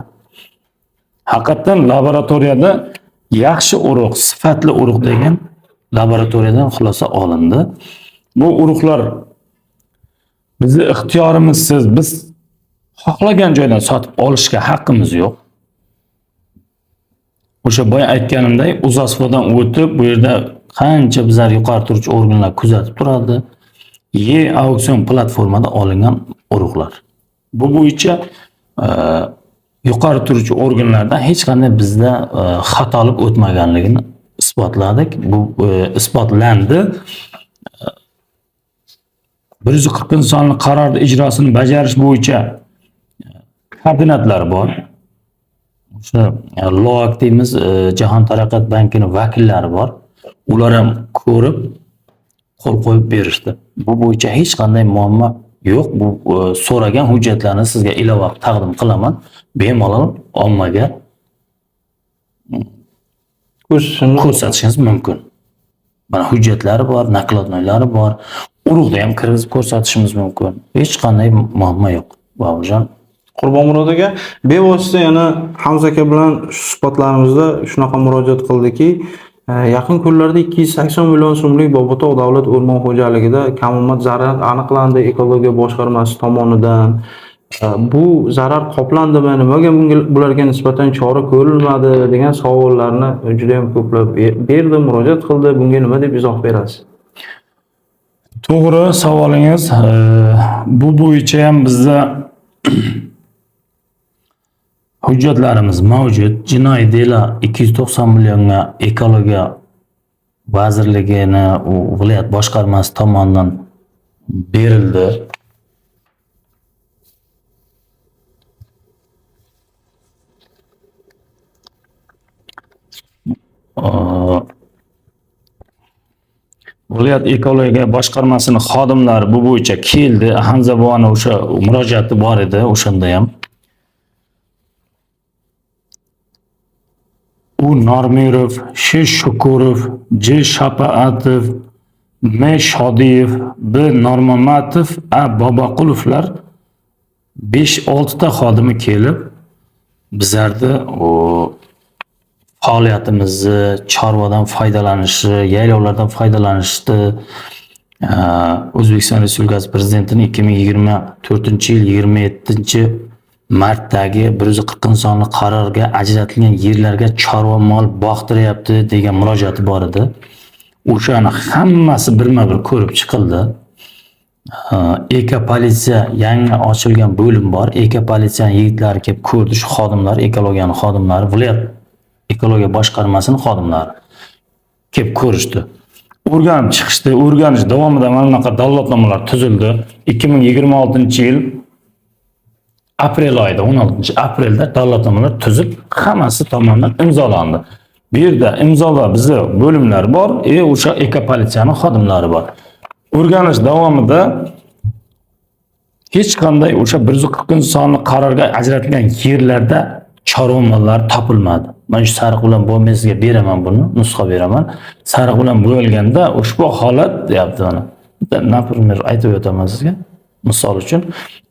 Haqiqatan laboratoriyada yaxshi urug', sifatli urug' degan laboratoriyadan xulosa olindi. Bu urug'lar bizni ixtiyorimizsiz, biz xohlagan joydan sotib olishga haqqimiz yo'q. O'sha boya aytganimdek, UZASFOdan o'tib, bu yerda qancha bizlar yuqori turuvchi organlar kuzatib turadi. E-auksion platformada olingan urug'lar. Bu bo'yicha yuqori turuvchi organlardan hech qanday bizda xatolik o'tmaganligini isbotladik. Bu isbotlandi. 140-sonli qaror ijrosini bajarish bo'yicha koordinatlar bor. O'sha LOAK deymiz, Jahon taraqqiyot bankining vakillari bor. Ular ham ko'rib, qo'l qo'yib berishdi. Bu bo'yicha hech qanday muammo yo'q. Bu so'ragan hujjatlarni sizga ilova taqdim qilaman. Bemalol ommaga ko'rsatishingiz mumkin. Mana hujjatlari bor, nakladnoylari bor. Urug'da ham kirgizib ko'rsatishimiz mumkin. Hech qanday muammo yo'q. Boburjon Qurbonmurod aka, bevosita yana Hamza aka bilan suhbatlarimizda shunaqa murojaat qildiki, yaqin kunlarda 280 million so'mlik Bobotog' davlat o'rmon xo'jaligida kamomad zarar aniqlandi ekologiya boshqarmasi tomonidan. Bu zarar qoplandimi, nimaga bularga nisbatan chora ko'rilmadi degan savollarni juda ham ko'plab berdi, murojaat qildi. Bunga nima deb izoh berasiz? To'g'ri savolingiz. Bu bo'yicha ham bizda hujjatlarimiz mavjud. Jinoiy dela 290 millionga ekologiya vazirligini viloyat boshqarmasi tomonidan berildi. Viloyat ekologiya boshqarmasining xodimlari bu bo'yicha keldi. Hamza buvani o'sha murojaati bor edi, o'shanda ham. U Normirov, Sh. Shukurov, J. Shapaatov, M. Shodiyev, B. Normamatov, A. Boboqulovlar 5-6 ta xodimi kelib bizlarni faoliyatimizni, chorvadan foydalanishi, yaylovlardan foydalanishni O'zbekiston Respublikasi Prezidentining 2024-yil 27 Martdagi 140 sonli qarorga ajratilgan yerlarga chorva mol boqtiryapti degan murojaati bor edi. O'shani hammasi birma-bir ko'rib chiqildi. Eka politsiya yangi ochilgan bo'lim bor. Eka politsiyaning yigitlari kelib ko'rdi, shu xodimlar, ekologiyaning xodimlari, viloyat ekologiya boshqarmasining xodimlari kelib ko'rishdi. O'rganib chiqishdi. O'rganish davomida mana bunaqa dallolnomalar tuzildi. 2026-yil aprel oyida 16-aprelda dallolnomalar tuzib, hammasi tomonidan imzolandi. Bu yerda imzolar bizni bo'limlar bor, o'sha eka politsiyaning xodimlari bor. O'rganish davomida hech qanday o'sha 140 sonli qarorga ajratilgan yerlarda chorva mollari topilmadi. Men shu sariq bilan bo'lmay sizga beraman buni, nusxa beraman. Sariq bilan bo'yalganda ushbu holat deyapti mana. Например, aytib o'taman sizga. Misol uchun,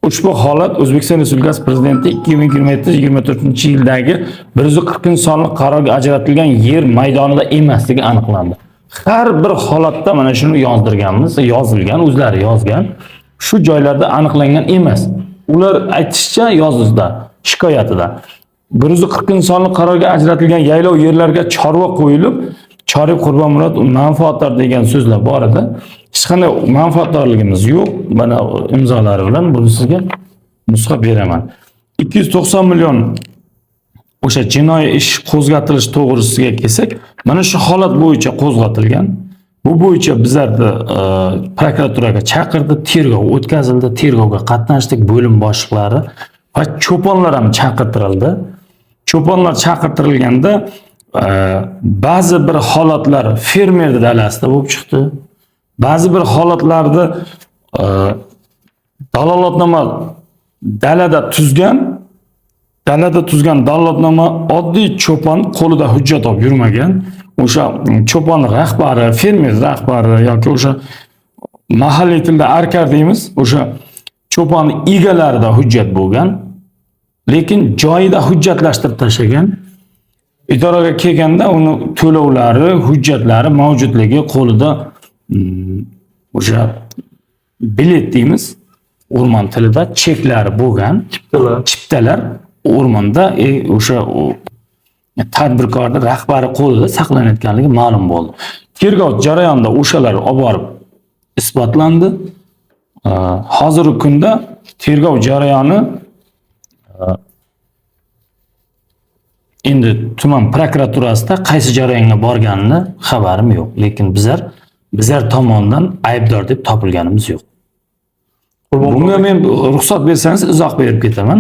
ushbu holat O'zbekiston Respublikasi Prezidenti 2023-24-yildagi 140 sonli qarorga ajratilgan yer maydonida emasligi aniqlandi. Har bir holatda mana shuni yozdirganmiz, yozilgan, o'zlari yozgan. Shu joylarda aniqlangan emas. Ular aytishicha yozuvda, shikoyatida 140 sonli qarorga ajratilgan yaylov yerlarga chorva qo'yilib, Choriy Qurbonmurod manfaatdor degan so'zlar bor edi. Hech qanday manfaatdorligimiz yo'q. Mana imzolari bilan buni sizga nusxa beraman. 290 million o'sha jinoiy ish qo'zg'atilish to'g'risiga kelsak, mana shu holat bo'yicha qo'zg'atilgan. Bu bo'yicha bizlarni prokuraturaga chaqirdi, tergov o'tkazildi, tergovga qatnashdik, bo'lim boshliqlari va cho'ponlar ham chaqirtirildi. Cho'ponlar chaqirtirilganda ba'zi bir holatlar fermer dalasida bo'lib chiqdi. Ba'zi bir holatlarda dalolatnoma dalada tuzgan dalolatnoma oddiy cho'pon qo'lida hujjat olib yurmagan. O'sha cho'pon rahbari, fermer rahbari yoki o'sha mahalliy tilda arkar deymiz, o'sha cho'pon egalarida hujjat bo'lgan, lekin joyida hujjatlashtirib tashlagan. Idoraga kelganda uni to'lovlari, hujjatlari mavjudligi qo'lida o'sha bilet deymiz, o'rmon tilida cheklari bo'lgan, chiptalar o'rmonda o'sha tadbirkorning rahbari qo'lida saqlanayotganligi ma'lum bo'ldi. Tergov jarayonida o'shalar olib borib isbotlandi. Hozirgi kunda tergov jarayoni endi tuman prokuraturasida qaysi jarayonga borganini xabarim yo'q, lekin bizlar tomonidan aybdor deb topilganimiz yo'q. Bunga men ruxsat bersangiz izoh berib ketaman.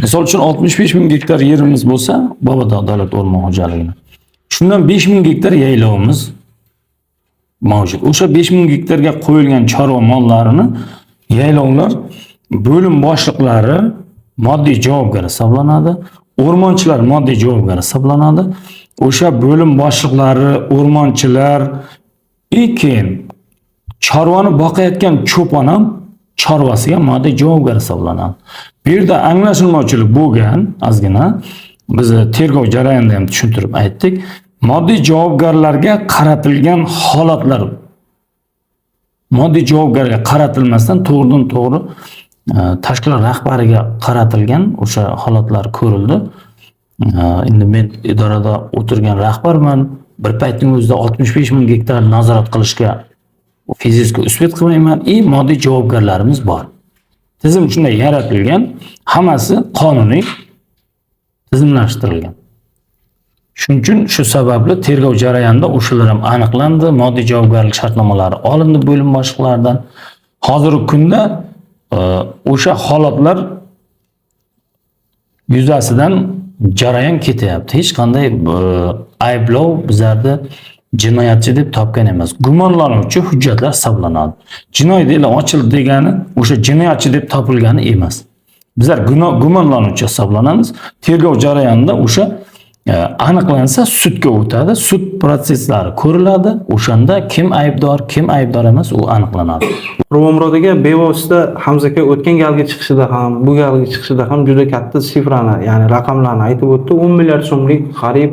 Misol uchun 65 ming gektar yerimiz bo'lsa, Bobodog' davlat o'rmon xo'jaligini. Shundan 5 ming gektar yaylovimiz mavjud. O'sha 5 ming gektarga qo'yilgan chorva mollarini yaylovlar bo'lim boshliqlari moddiy javobgar hisoblanadi. O'rmonchilar moddiy javobgar hisoblanadi. O'sha bo'lim boshliqlari, o'rmonchilar, keyin chorvani boqayotgan cho'pon ham chorvasiga moddiy javobgar hisoblanadi. Bu yerda anglashilmovchilik bo'lgan, ozgina biz tergov jarayonida ham tushuntirib aytdik. Moddiy javobgarlarga qaratilgan holatlar moddiy javobgarga qaratilmasdan to'g'ridan-to'g'ri tashkilot rahbariga qaratilgan o'sha holatlar ko'rildi. Endi men idorada o'tirgan rahbarman. Bir paytning o'zida 65 ming gektar nazorat qilishga fizika usbet qilmayman. Moddiy javobgarlarimiz bor. Tizim shunday yaratilgan, hammasi qonuniy tizimlashtirilgan. Shuning uchun shu sababli tergov jarayonida o'shalar ham aniqlandi, moddiy javobgarlik shartnomalari olindi bo'lim boshliqlaridan. Hozirgi kunda o'sha holatlar yuzasidan jarayon ketyapti. Hech qanday ayblov bizlarda jinoyatchi deb topgan emas. Gumonlanuvchi hujjatlar hisoblanadi. Jinoiy delо ochildi degani o'sha jinoyatchi deb topilgani emas. Bizlar gumonlanuvchi hisoblanamiz. Tergov jarayonida o'sha aniqlansa sudga o'tadi. Sud prosesslari ko'riladi. O'shanda kim aybdor emas, u aniqlanadi. Qurbonmurod aka bevosita Hamza aka o'tgan galgi chiqishida ham, bu galgi chiqishida ham juda katta sifrani, ya'ni raqamlarni aytib o'tdi. 10 milliard so'mlik qariyb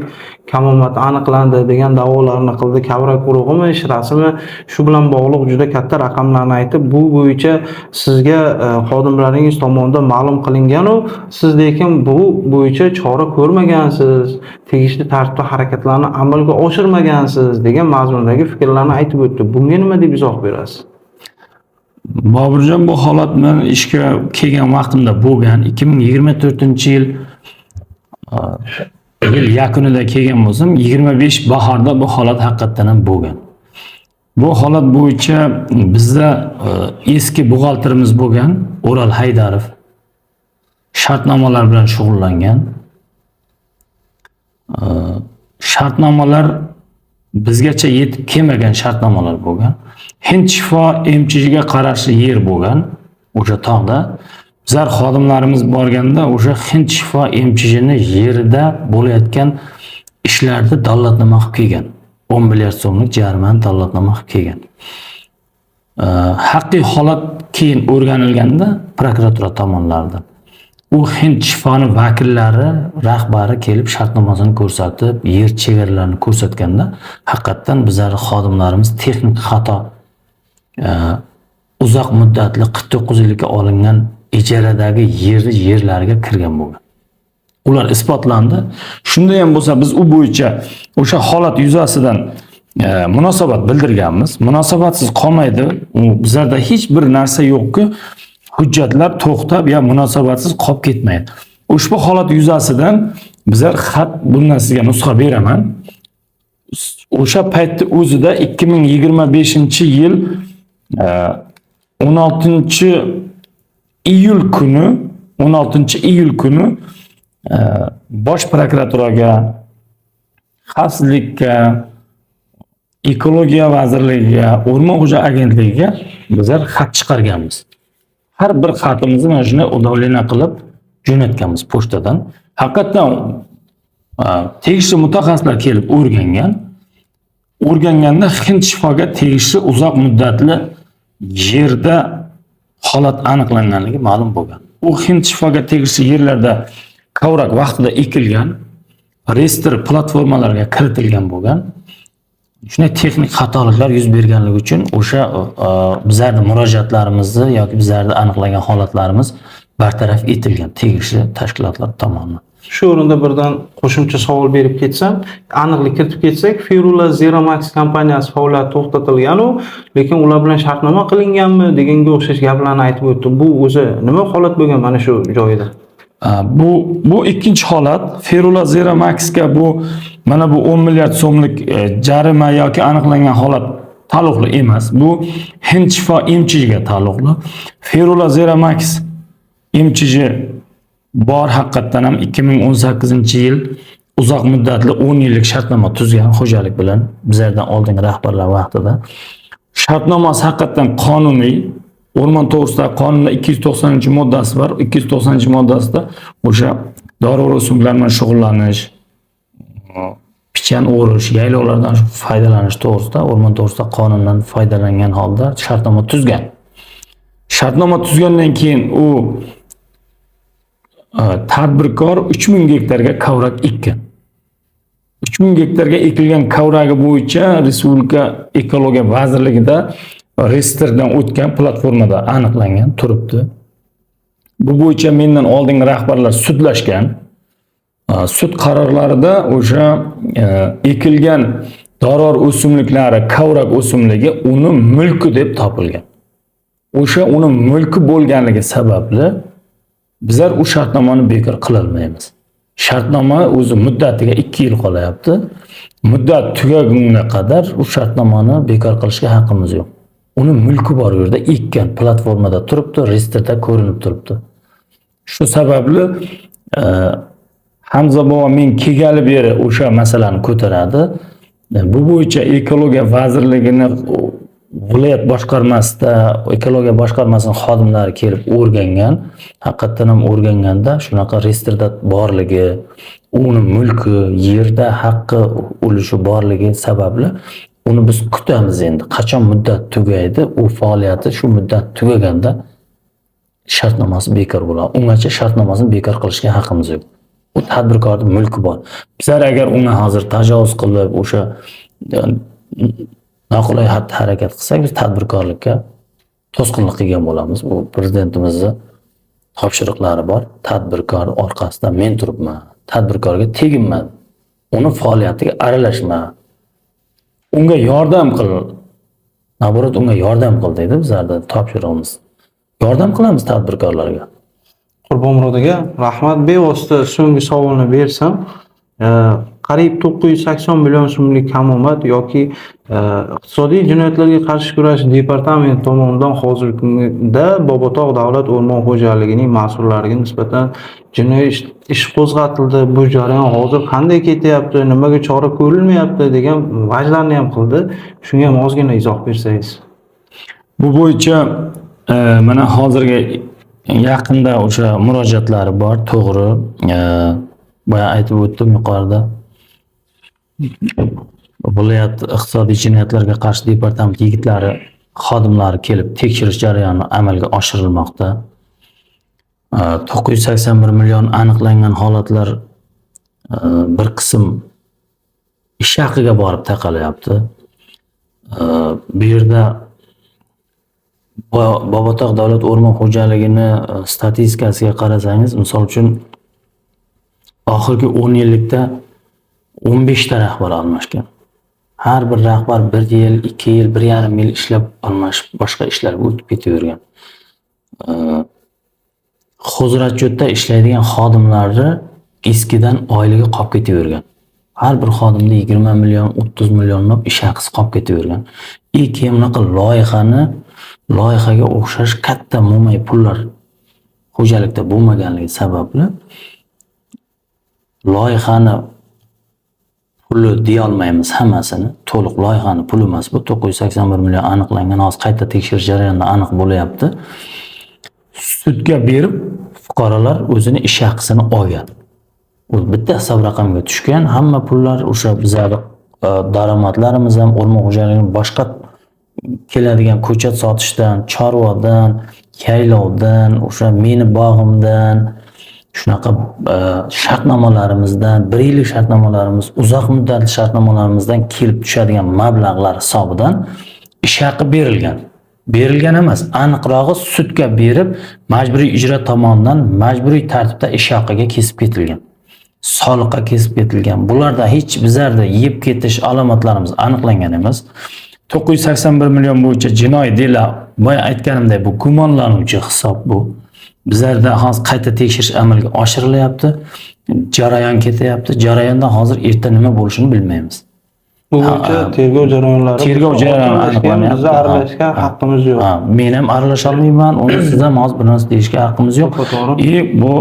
kamomat aniqlandi degan da'volarni qildi. Kavrak urug'imi, shirasimi, shu bilan bog'liq juda katta raqamlarni aytib, bu bo'yicha sizga xodimlaringiz tomonidan ma'lum qilingan u siz lekin bu bo'yicha chora ko'rmagansiz, tegishli tartibda harakatlarni amalga oshirmagansiz degan mazmundagi fikrlarni aytib o'tdi. Bunga nima deb izoh berasiz? Boburjon, bu holat men ishga kelgan vaqtimda bo'lgan. 2024-yil yil yakunida kelgan bo'lsam, 25 bahorda bu holat haqiqatan ham bo'lgan. Bu holat bo'yicha bizda eski buxgalterimiz bo'lgan O'ral Haydarov shartnomalar bilan shug'ullangan. Shartnomalar bizgacha yetib kelmagan shartnomalar bo'lgan. Hind shifo MCH'ga qarashli yer bo'lgan o'sha tog'da. Bizlar xodimlarimiz borganda o'sha Hind shifo MCH'ni yerida bo'layotgan ishlarni davlatnoma qilib kelgan. 10 milliard so'mlik jarimani davlatnoma qilib kelgan. Haqiqiy holat keyin o'rganilganda prokuratura tomonidan u Hind shifoni vakillari, rahbari kelib shartnomasini ko'rsatib, yer chegaralarini ko'rsatganda haqiqatan bizlar xodimlarimiz texnik xato uzoq muddatli 49 yilga olingan ijaradagi yerlarga kirgan bo'lgan. Ular isbotlandi. Shunda ham bo'lsa biz u bo'yicha o'sha holat yuzasidan munosabat bildirganmiz. Munosabatsiz qolmaydi. Bizlarda hech bir narsa yo'qki, hujjatlar to'xtab ya munosabatsiz qolib ketmaydi. Ushbu holat yuzasidan bizlar xat bundan sizga nusxa beraman. O'sha paytda o'zida 2025-yil 16-iyul kuni Bosh prokuraturaga, xavfsizlikka, ekologiya vazirligiga, o'rmon xo'jaligi agentligiga bizlar xat chiqarganmiz. Har bir xatimizni mana shunday udovlena qilib jo'natganmiz pochtadan. Haqiqatan tegishli mutaxassislar kelib o'rganganda Hind shifoga tegishli uzoq muddatli yerda holat aniqlanganligi ma'lum bo'lgan. U Hind shifoga tegishli yerlarda kavrak vaqtida ekilgan, reyestr platformalarga kiritilgan bo'lgan. Shunday texnik xatoliklar yuz berganligi uchun o'sha bizlarning murojaatlarimizni yoki bizlarda aniqlangan holatlarimiz bartaraf etilgan tegishli tashkilotlar tomonidan. Shu o'rinda birdan qo'shimcha savol berib ketsam, aniqlik kiritib ketsak, Ferula Zeramax kompaniyasi faoliyati to'xtatilgan-u, lekin ular bilan shartnoma qilinganmi deganga o'xshash gaplarni aytib o'tdi. Bu o'zi nima holat bo'lgan mana shu joyida? Bu ikkinchi holat. Ferula Zeramaxga bu mana bu 10 milliard so'mlik jarima yoki aniqlangan holat taalluqli emas. Bu Hind shifo MCH'ga taalluqli. Ferula Zeramax MCH bor haqiqatan ham 2018-yil uzoq muddatli 10 yillik shartnoma tuzgan xo'jalik bilan bizlardan oldingi rahbarlar vaqtida. Shartnomasi haqiqatan qonuniy. O'rmon to'g'risidagi qonunda 290-moddasi bor. 290-moddasida o'sha dori o'simliklar bilan shug'ullanish, pichan o'rish, yaylovlardan foydalanish to'g'risida o'rmon to'g'risida qonundan foydalangan holda shartnoma tuzgan. Shartnoma tuzgandan keyin u tadbirkor 3000 gektarga kavrak ekkan. 3000 gektarga ekilgan kavragi bo'yicha Respublika ekologiya vazirligida reyestrdan o'tgan platformada aniqlangan turibdi. Bu bo'yicha mendan oldingi rahbarlar sudlashgan. Sud qarorlarida o'sha ekilgan dorivor o'simliklari, kavrak o'simligi uni mulki deb topilgan. O'sha uni mulki bo'lganligi sababli bizlar u shartnomani bekor qila olmaymiz. Shartnoma o'zi muddatiga 2 yil qolyapti. Muddat tugagunga qadar u shartnomani bekor qilishga haqqimiz yo'q. Uni mulki bor yerda ekkan platformada turibdi, reyestrda ko'rinib turibdi. Shu sababli Hamza bobo men kelgali beri o'sha masalani ko'taradi. Bu bo'yicha ekologiya vazirligining viloyat boshqarmasida ekologiya boshqarmasining xodimlari kelib o'rgangan. Haqiqatan ham o'rganganda shunaqa reyestrda borligi, uni mulki, yerda haqqi ulushi borligi sababli uni biz kutamiz endi. Qachon muddat tugaydi, u faoliyati shu muddat tugaganda shartnomasi bekor bo'ladi. Ungacha shartnomasini bekor qilishga haqqimiz yo'q. u tadbirkorning mulki bor. Bizlar agar unga hozir tajovuz qilib o'sha noqulay harakat qilsak, biz tadbirkorlikka to'sqinlik qilgan bo'lamiz. Bu prezidentimizning topshiriqlari bor. Tadbirkor orqasida men turibman. Tadbirkorga teginma. Uni faoliyatiga aralashma. Unga yordam qil. Naborat unga yordam qil deydi bizlarda topshirig'imiz. Yordam qilamiz tadbirkorlarga. Qurbonmurod aka, rahmat. Bevosita so'nggi savolni bersam, qariyb 980 million so'mlik kamomad yoki iqtisodiy jinoyatlarga qarshi kurash departamenti tomonidan hozirgi kunda Bobotog' davlat o'rmon xo'jaligining mas'ullariga nisbatan jinoiy ish qo'zg'atildi. Bu jarayon hozir qanday ketyapti, nimaga chora ko'rilmayapti degan vajlarni ham qildi. Shunga ham ozgina izoh bersangiz. Bu bo'yicha mana hozirgi yaqinda o'sha murojaatlari bor, to'g'ri. Boya aytib o'tdim yuqorida. Viloyat iqtisodiy jinoyatlarga qarshi departament yigitlari xodimlari kelib tekshirish jarayoni amalga oshirilmoqda. 981 million aniqlangan holatlar bir qism ish haqiga borib taqalyapti. Bu yerda Bobotog' davlat o'rmon xo'jaligini statistikasiga qarasangiz, misol uchun oxirgi 10 yillikda 15 ta rahbar almashgan. Har bir rahbar 1 yil, 2 yil, 1,5 yil ishlab almashib boshqa ishlarga o'tib ketavergan. Hozirachotda ishlaydigan xodimlari eskidan oyligi qolib ketavergan. Har bir xodimda 20 million, 30 millionlab ish haqisi qolib ketavergan. Keyin bunaqa loyihaga o'xshash katta mo'may pullar xo'jalikda bo'lmaganligi sababli loyihani puli deya olmaymiz hammasini. To'liq loyihani puli emas bu. 981 million aniqlangan, hozir qayta tekshirish jarayonida aniq bo'lyapti. Sudga berib fuqarolar o'zini ish haqisini olgan. U bitta hisob raqamga tushgan. Hamma pullar o'sha bizning daromadlarimiz ham o'rmon xo'jaligining boshqa keladigan ko'chat sotishdan, chorvadan, yaylovdan, o'sha meni bog'imdan, shunaqa shartnomalarimizdan, 1 yillik shartnomalarimiz, uzoq muddatli shartnomalarimizdan kelib tushadigan mablag'lar hisobidan ish haqi berilgan. Berilgan emas, aniqrog'i sudga berib, majburiy ijro tomonidan majburiy tartibda ish haqiga kesib ketilgan. Soliqqa kesib ketilgan. Bularda hech bizlarda yeb ketish alomatlarimiz aniqlangan emas. 981 million bo'yicha jinoiy dela, boya aytganimdek, bu gumonlanuvchi hisob bu. Bizlarda hozir qayta tekshirish amalga oshirilmayapti. Jarayon ketyapti. Jarayonda hozir erta nima bo'lishini bilmaymiz. Bu bo'yicha tergov jarayonlari aniqlanyapti. Biz aralashishga haqqimiz yo'q. Men ham aralasha olmayman, uni siz ham hozir bir narsa deyishga haqqimiz yo'q. Bu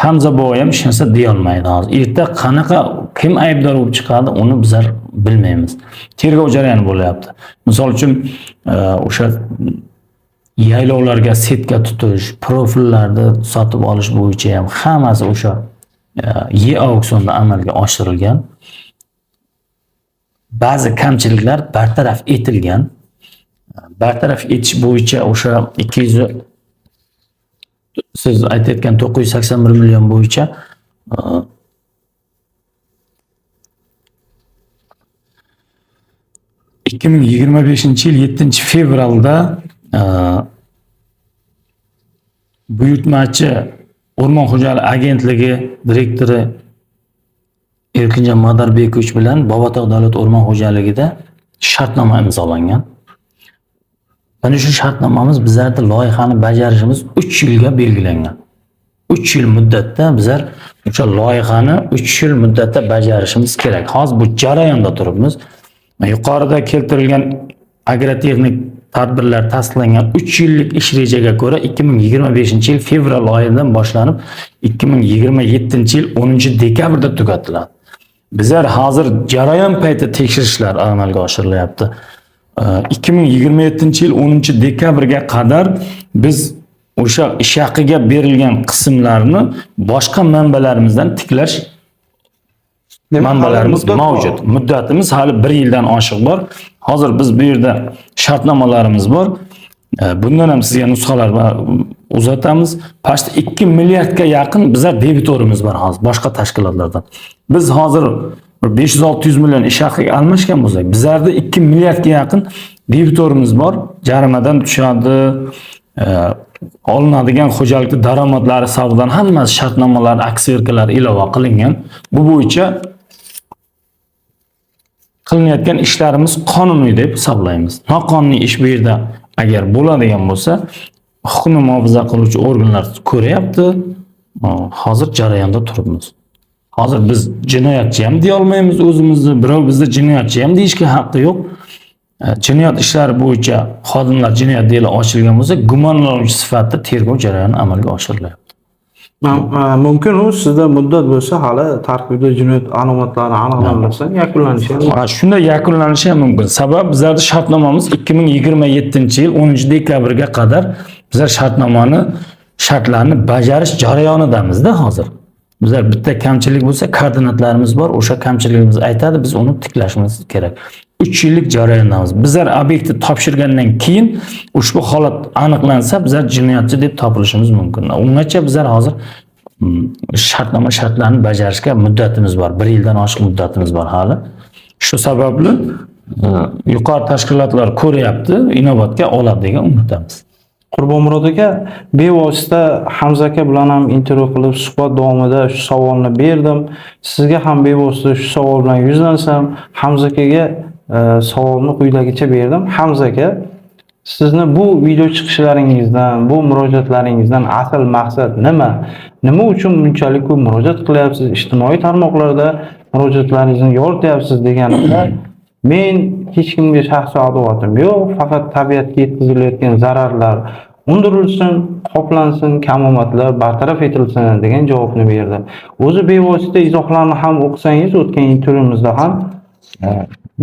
Hamza boy ham hech narsa deya olmaydi hozir. Erta qanaqa kim aybdor bo'lib chiqadi, uni bizlar bilmaymiz. Tergov jarayoni bo'lyapti. Misol uchun o'sha yaylovlarga setka tutish, profillarni sotib olish bo'yicha ham hammasi o'sha e-auksionda amalga oshirilgan. Ba'zi kamchiliklar bartaraf etilgan. Bartaraf etish bo'yicha o'sha 200 siz aytayotgan 981 million bo'yicha 2025 yil 7 fevralda buyurtmachi O'rmon xo'jaligi agentligi direktori Erkinjon Madarbekovich bilan Bobotog' davlat o'rmon xo'jaligida shartnoma imzolangan. Mana shu shartnomamiz bizlarda loyihani bajarishimiz 3 yilga belgilangan. 3 yil muddatda bizlar o'sha loyihani 3 yil muddatda bajarishimiz kerak. Hozir bu jarayonda turibmiz. Yuqorida keltirilgan agrotexnik tadbirlar tasdiqlangan 3 yillik ish rejaga ko'ra 2025 yil fevral oyidan boshlanib 2027 yil 10 dekabrda tugatiladi. Bizlar hozir jarayon payti tekshirishlar amalga oshirilyapti. 2027 yil 10 dekabrga qadar biz o'sha ish haqiga berilgan qismlarni boshqa manbalarimizdan tiklash manbalarimiz mavjud. Muddatimiz hali 1 yildan oshiq bor. Hozir biz bu yerda shartnomalarimiz bor. Bundan ham sizga nusxalar va uzatamiz. Pastda 2 milliardga yaqin bizlar debitorimiz bor hozir boshqa tashkilotlardan. Biz hozir 500-600 million ish haqiga almashgan bo'lsak, bizlarda 2 milliardga yaqin debitorimiz bor. Jarimadan tushadi, olinadigan xo'jalikda daromadlari hisobidan hammasi shartnomalar, aksiyalar ilova qilingan. Bu bo'yicha qilinayotgan ishlarimiz qonuniy deb hisoblaymiz. Noqonuniy ish bu yerda agar bo'ladigan bo'lsa, huquqni muhofaza qiluvchi organlar ko'ryapti. Hozir jarayonda turibmiz. Hozir biz jinoyatchi ham deya olmaymiz o'zimizni, birov bizda jinoyatchi ham deyishga haqqi yo'q. Jinoyat ishlari bo'yicha xodimlar jinoyat deli ochilgan bo'lsa, gumonlanuvchi sifatida tergov jarayoni amalga oshirilyapti. Mumkin u sizda muddat bo'lsa, hali tarkibida jinoyat alomatlari aniqlanmasa yakunlanishi ham. Shunda yakunlanishi ham mumkin. Sabab bizlarda shartnomamiz 2027-yil 10-dekabrga qadar bizlar shartnomani shartlarni bajarish jarayonidamizda hozir. Bizlar bitta kamchilik bo'lsa, koordinatlarimiz bor. O'sha kamchiligimizni aytadi, biz uni tiklashimiz kerak. 3 yillik jarayondamiz. Bizlar obyektni topshirgandan keyin ushbu holat aniqlansa, bizlar jinoyatchi deb topilishimiz mumkin. Ungacha bizlar hozir shartnoma shartlarini bajarishga muddatimiz bor. 1 yildan oshiq muddatimiz bor hali. Shu sababli yuqori tashkilotlar ko'ryapti, inobatga oladi degan umiddamiz. Qurbonmurod aka, bevosita Hamza aka bilan ham intervyu qilib, suhbat davomida shu savolni berdim. Sizga ham bevosita shu savol bilan yuzlansam, Hamza akaga savolni quyidagicha berdim. Hamza aka, sizni bu video chiqishlaringizdan, bu murojaatlaringizdan asl maqsad nima? Nima uchun bunchalik ko'p murojaat qilyapsiz? Ijtimoiy tarmoqlarda murojaatlaringizni yorityapsiz deganimda, men hech kimga shaxsiy adovatim yo'q, faqat tabiatga yetkazilayotgan zararlar undirilsin, qoplansin, kamomatlar bartaraf etilsin degan javobni berdi. O'zi bevosita izohlarni ham o'qisangiz, o'tgan intervyumizda ham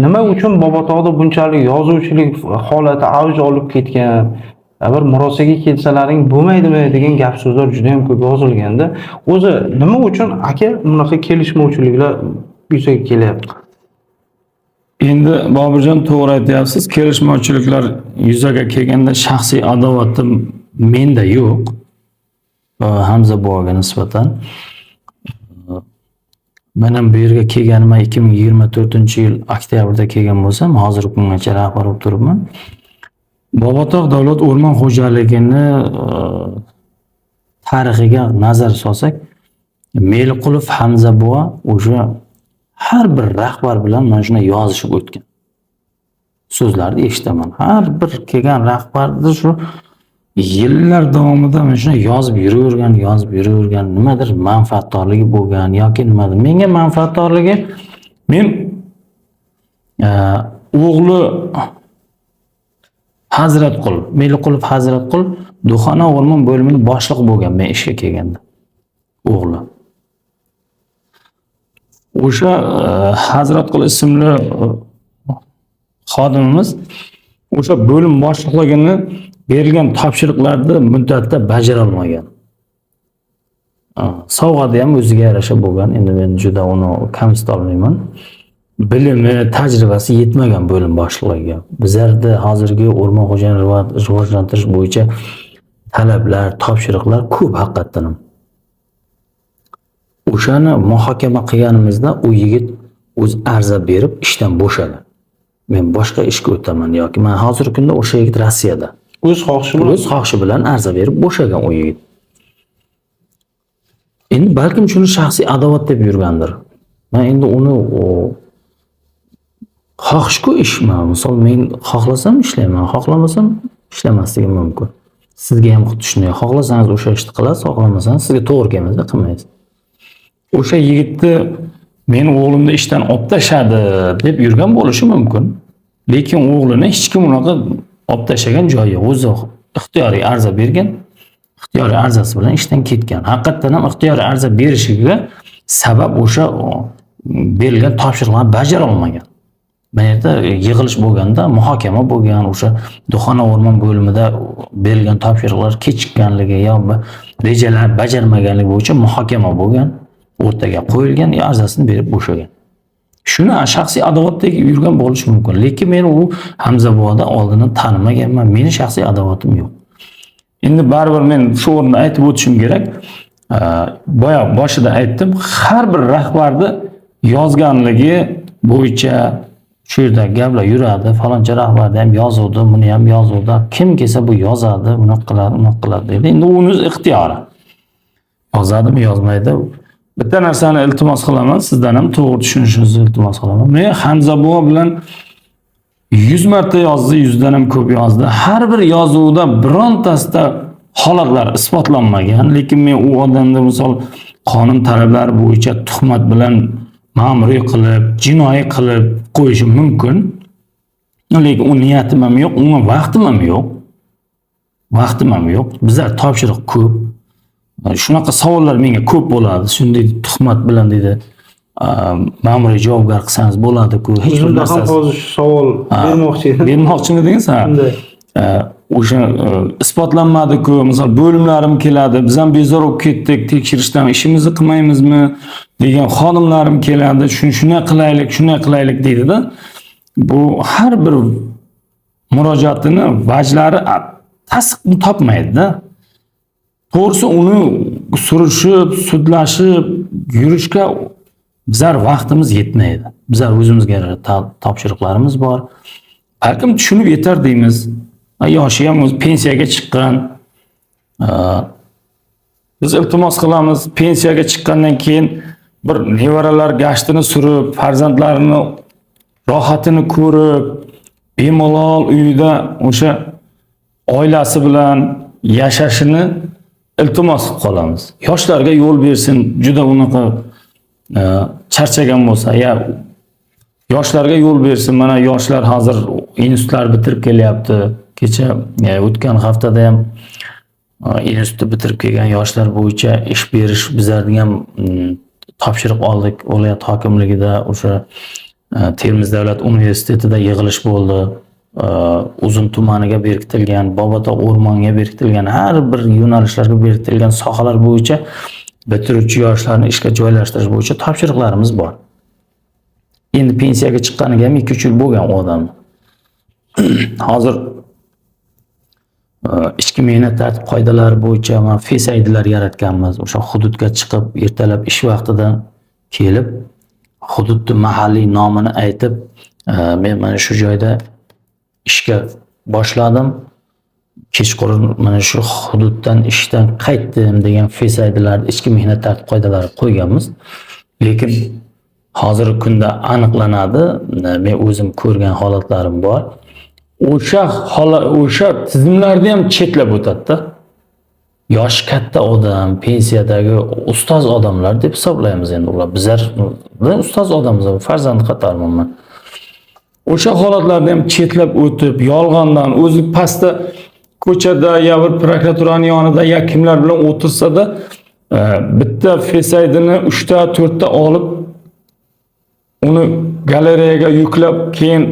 nima uchun Bobotog'da bunchalik yozuvchilik holati avj olib ketgan, bir murosaga kelsalaring bo'lmaydimi degan gap so'zlar juda ham ko'p yozilganda, o'zi nima uchun aka bunaqa kelishmovchiliklar yuzaga kelyapti? Endi Bobirjon, to'g'ri aytyapsiz. Kelishmovchiliklar yuzaga kelganda shaxsiy adovatim menda yo'q. Hamza buvaga nisbatan. Men ham bu yerga kelganim 2024-yil oktyabrda kelgan bo'lsam, hozir kungacha rahbar bo'lib turibman. Bobotog' davlat o'rmon xo'jaligini tarixiga nazar solsak, Meliqulov Hamza buva o'sha har bir rahbar bilan mana shunday yozishib o'tgan. So'zlarni eshitaman. Har bir kelgan rahbarni shu yillar davomida mana shunday yozib yuravergan, nimadir manfaatdorligi bo'lgan yoki nimadir. Menga manfaatdorligi, men o'g'li Hazratqul, Meliqulov Hazratqul Duxona o'rmon bo'limining boshlig'i bo'lgan men ishga kelganda. O'g'li. O'sha Hazratqul ismli xodimimiz o'sha bo'lim boshlig'ligini berilgan topshiriqlarni muddatda bajara olmagan. Sovg'ada ham o'ziga yarasha bo'lgan. Endi men juda uni kamsita olmayman. Bilimi, tajribasi yetmagan bo'lim boshlig'iga. Bizlarda hozirgi o'rmon xo'jaligini rivojlantirish bo'yicha talablar, topshiriqlar ko'p haqiqatan ham. O'shani muhokama qilganimizda u yigit o'z arza berib ishdan bo'shadi. Men boshqa ishga o'taman yoki men hozirgi kunda o'sha yigit Rossiyada. O'z xohishi bilan arza berib bo'shagan u yigit. Endi balkim shuni shaxsiy adovat deb yurgandir. Men endi uni xohish-ku ish. Misol men xohlasam ishlayman, xohlamasam ishlamasligim mumkin. Sizga ham xuddi shunday. Xohlasangiz o'sha ishni qilasiz, xohlamasangiz sizga to'g'ri kelmasa qilmaysiz. O'sha yigitni men o'g'limni ishdan olib tashladi deb yurgan bo'lishi mumkin. Lekin o'g'lini hech kim unaqa olib tashlagan joyi yo'q. O'zi ixtiyoriy arza bergan, ixtiyoriy arzasi bilan ishdan ketgan. Haqiqatan ham ixtiyoriy arza berishiga sabab o'sha berilgan topshiriqlarni bajara olmagan. Bu yerda yig'ilish bo'lganda, muhokama bo'lgan, o'sha Duxona o'rmon bo'limida berilgan topshiriqlar kechikkanligi yoki rejalar bajarmaganligi bo'yicha muhokama bo'lgan. O'rtaga qo'yilgan, arzasini berib bo'shagan. Shuni shaxsiy adovatdagi yurgan bo'lishi mumkin. Lekin men u Hamza buvadan oldindan tanimaganman. Meni shaxsiy adovatim yo'q. Endi baribir men shu o'rinda aytib o'tishim kerak. Boya boshida aytdim, har bir rahbarni yozganligi bo'yicha shu yerda gaplar yuradi. Faloncha rahbarda ham yozuvdi, buni ham yozuvdi. Kim kelsa bu yozadi, buni qiladi, uni qiladi deydi. Endi u o'z ixtiyori. Yozadimi, yozmaydi. Bitta narsani iltimos qilaman, sizdan ham to'g'ri tushunishingizni iltimos qilaman. Men Hamza buva bilan 100 marta yozdi, 100 dan ham ko'p yozdi. Har bir yozuvda birontasida holatlar isbotlanmagan, lekin men u odamni misol qonun talablari bo'yicha tuhmat bilan ma'muriy qilib, jinoiy qilib qo'yishim mumkin. Lekin u niyatim ham yo'q, unga vaqtim ham yo'q. Vaqtim ham yo'q. Bizlar topshiriq ko'p. Shunaqa savollar menga ko'p bo'ladi. Shunday tuhmat bilan dedi, ma'muriy javobgar qilsangiz bo'ladi-ku. Hech bir Shunda ham hozir savol bermoqchi edim. Bermoqchimidingiz? Shunday. O'sha isbotlanmadi-ku. Misol bo'limlarim keladi, biz ham bezor bo'lib ketdik, tekshirishdan ishimizni qilmaymizmi degan xodimlarim keladi. Shunday qilaylik deydi-da. Bu har bir murojaatini vajlari tasdiq topmaydi-da. To'g'risi uni surishib, sudlashib yurishga bizlar vaqtimiz yetmaydi. Bizlar o'zimizga topshiriqlarimiz bor. Balkim tushunib yetar deymiz. Yoshi ham o'z pensiyaga chiqqan. Biz iltimos qilamiz, pensiyaga chiqqandan keyin bir nevaralar gashtini surib, farzandlarini rohatini ko'rib, bemalol uyida o'sha oilasi bilan yashashini iltimos qilib qolamiz. Yoshlarga yo'l bersin, juda unaqa charchagan bo'lsa, ya yoshlarga yo'l bersin. Mana yoshlar hozir institutlar bitirib kelyapti. Kecha o'tgan haftada ham institutni bitirib kelgan yoshlar bo'yicha ish berish bizlarning ham topshiriq oldik. Viloyat hokimligida o'sha Termiz davlat universitetida yig'ilish bo'ldi. Uzun tumaniga berkitilgan, Bobotog' o'rmoniga berkitilgan, har bir yo'nalishlarga berkitilgan sohalar bo'yicha bitiruvchi yoshlarni ishga joylashtirish bo'yicha topshiriqlarimiz bor. Endi pensiyaga chiqqaniga ham 2-3 yil bo'lgan u odam. Hozir ichki mehnat tartib qoidalari bo'yicha men FESAIDlar yaratganmiz. O'sha hududga chiqib, ertalab ish vaqtidan kelib, hududning mahalliy nomini aytib, men mana shu joyda ishga boshladim. Kechqurun mana shu hududdan ishdan qaytdim degan FESAIDlarni ichki mehnat tartib qoidalari qo'yganmiz. Lekin hozirgi kunda aniqlanadi. Men o'zim ko'rgan holatlarim bor. O'sha tizimlarni ham chetlab o'tadi-da. Yoshi katta odam, pensiyadagi ustoz odamlar deb hisoblaymiz endi ular. Bizlar ustoz odammiz, farzand qatoriman. O'sha holatlarni ham chetlab o'tib, yolg'ondan o'zi pastda ko'chada ya bir prokuraturaning yonida ya kimlar bilan o'tirsa-da, bitta FESAIDini 3 ta 4 ta olib uni galereyaga yuklab, keyin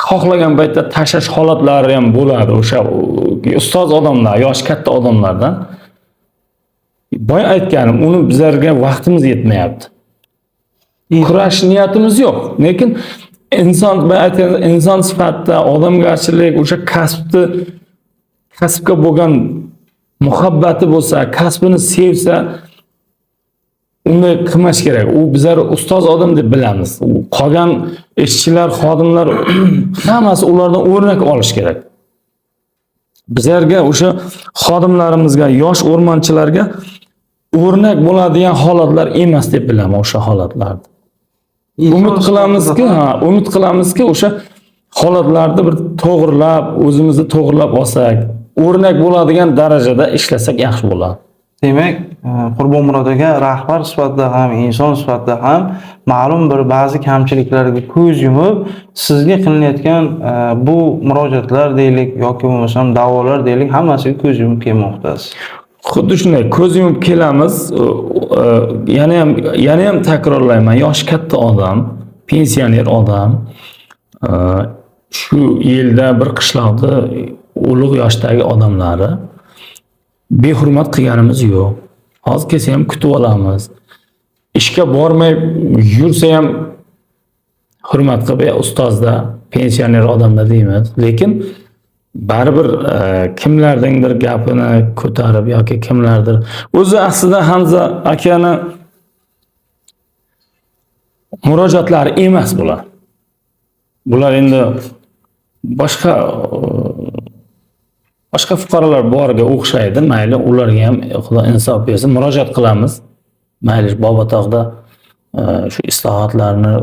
xohlagan paytda tashlash holatlari ham bo'ladi. O'sha ustoz odamlar, yoshi katta odamlardan. Boya aytganim, uni bizlarga vaqtimiz yetmayapti. Kurash niyatimiz yo'q. Lekin inson sifatida odamgarchilik, o'sha kasbga bo'lgan muhabbati bo'lsa, kasbini sevsa, uni qilmash kerak. U bizlar ustoz odam deb bilamiz. Qolgan ishchilar, xodimlar hammasi ulardan o'rnak olish kerak. Bizlarga o'sha xodimlarimizga, yosh o'rmonchilarga o'rnak bo'ladigan holatlar emas deb bilaman o'sha holatlarni. Umid qilamizki, o'sha holatlarni bir to'g'rilab, o'zimizni to'g'rilab olsak, o'rnak bo'ladigan darajada ishlasak yaxshi bo'ladi. Demak, Qurbonmurod aka rahbar sifatida ham, inson sifatida ham ma'lum bir ba'zi kamchiliklarga ko'z yumib, sizga qilinayotgan bu murojaatlar deylik yoki bo'lmasam da'volar deylik, hammasiga ko'z yumib kelmoqdasiz. Xuddi shunday ko'z yumib kelamiz. Yana ham takrorlayman, yoshi katta odam, pensioner odam, shu yilda bir qishloqda ulug' yoshdagi odamlari behurmat qilganimiz yo'q. Hozir kelsa ham kutib olamiz. Ishga bormay yursa ham hurmat qilib, ustozda, pensioner odamda deymiz. Lekin baribir kimlarningdir gapini ko'tarib yoki kimlardir o'zi aslida Hamza akani murojaatlari emas bular. Bular endi boshqa fuqarolar boriga o'xshaydi. Mayli, ularga ham Xudo insof bersin, murojaat qilamiz. Mayli, Bobotog'da shu islohotlarni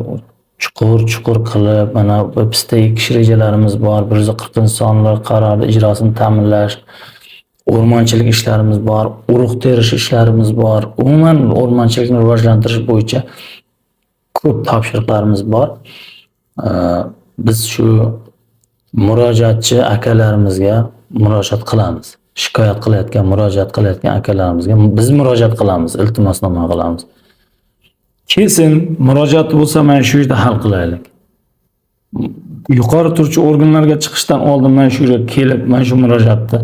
chuqur qilib, mana bizda ish rejalarimiz bor. 140-sonli qaror ijrosini ta'minlash, o'rmonchilik ishlarimiz bor, urug' terish ishlarimiz bor. Umuman o'rmonchilikni rivojlantirish bo'yicha ko'p topshiriqlarimiz bor. Biz shu murojaatchi akalarimizga murojaat qilamiz. Shikoyat qilayotgan, murojaat qilayotgan akalarimizga biz murojaat qilamiz, iltimosnoma qilamiz. Kelsin, murojaat bo'lsa mana shu yerda hal qilaylik. Yuqori turuvchi organlarga chiqishdan oldin mana shu yerga kelib, mana shu murojaatni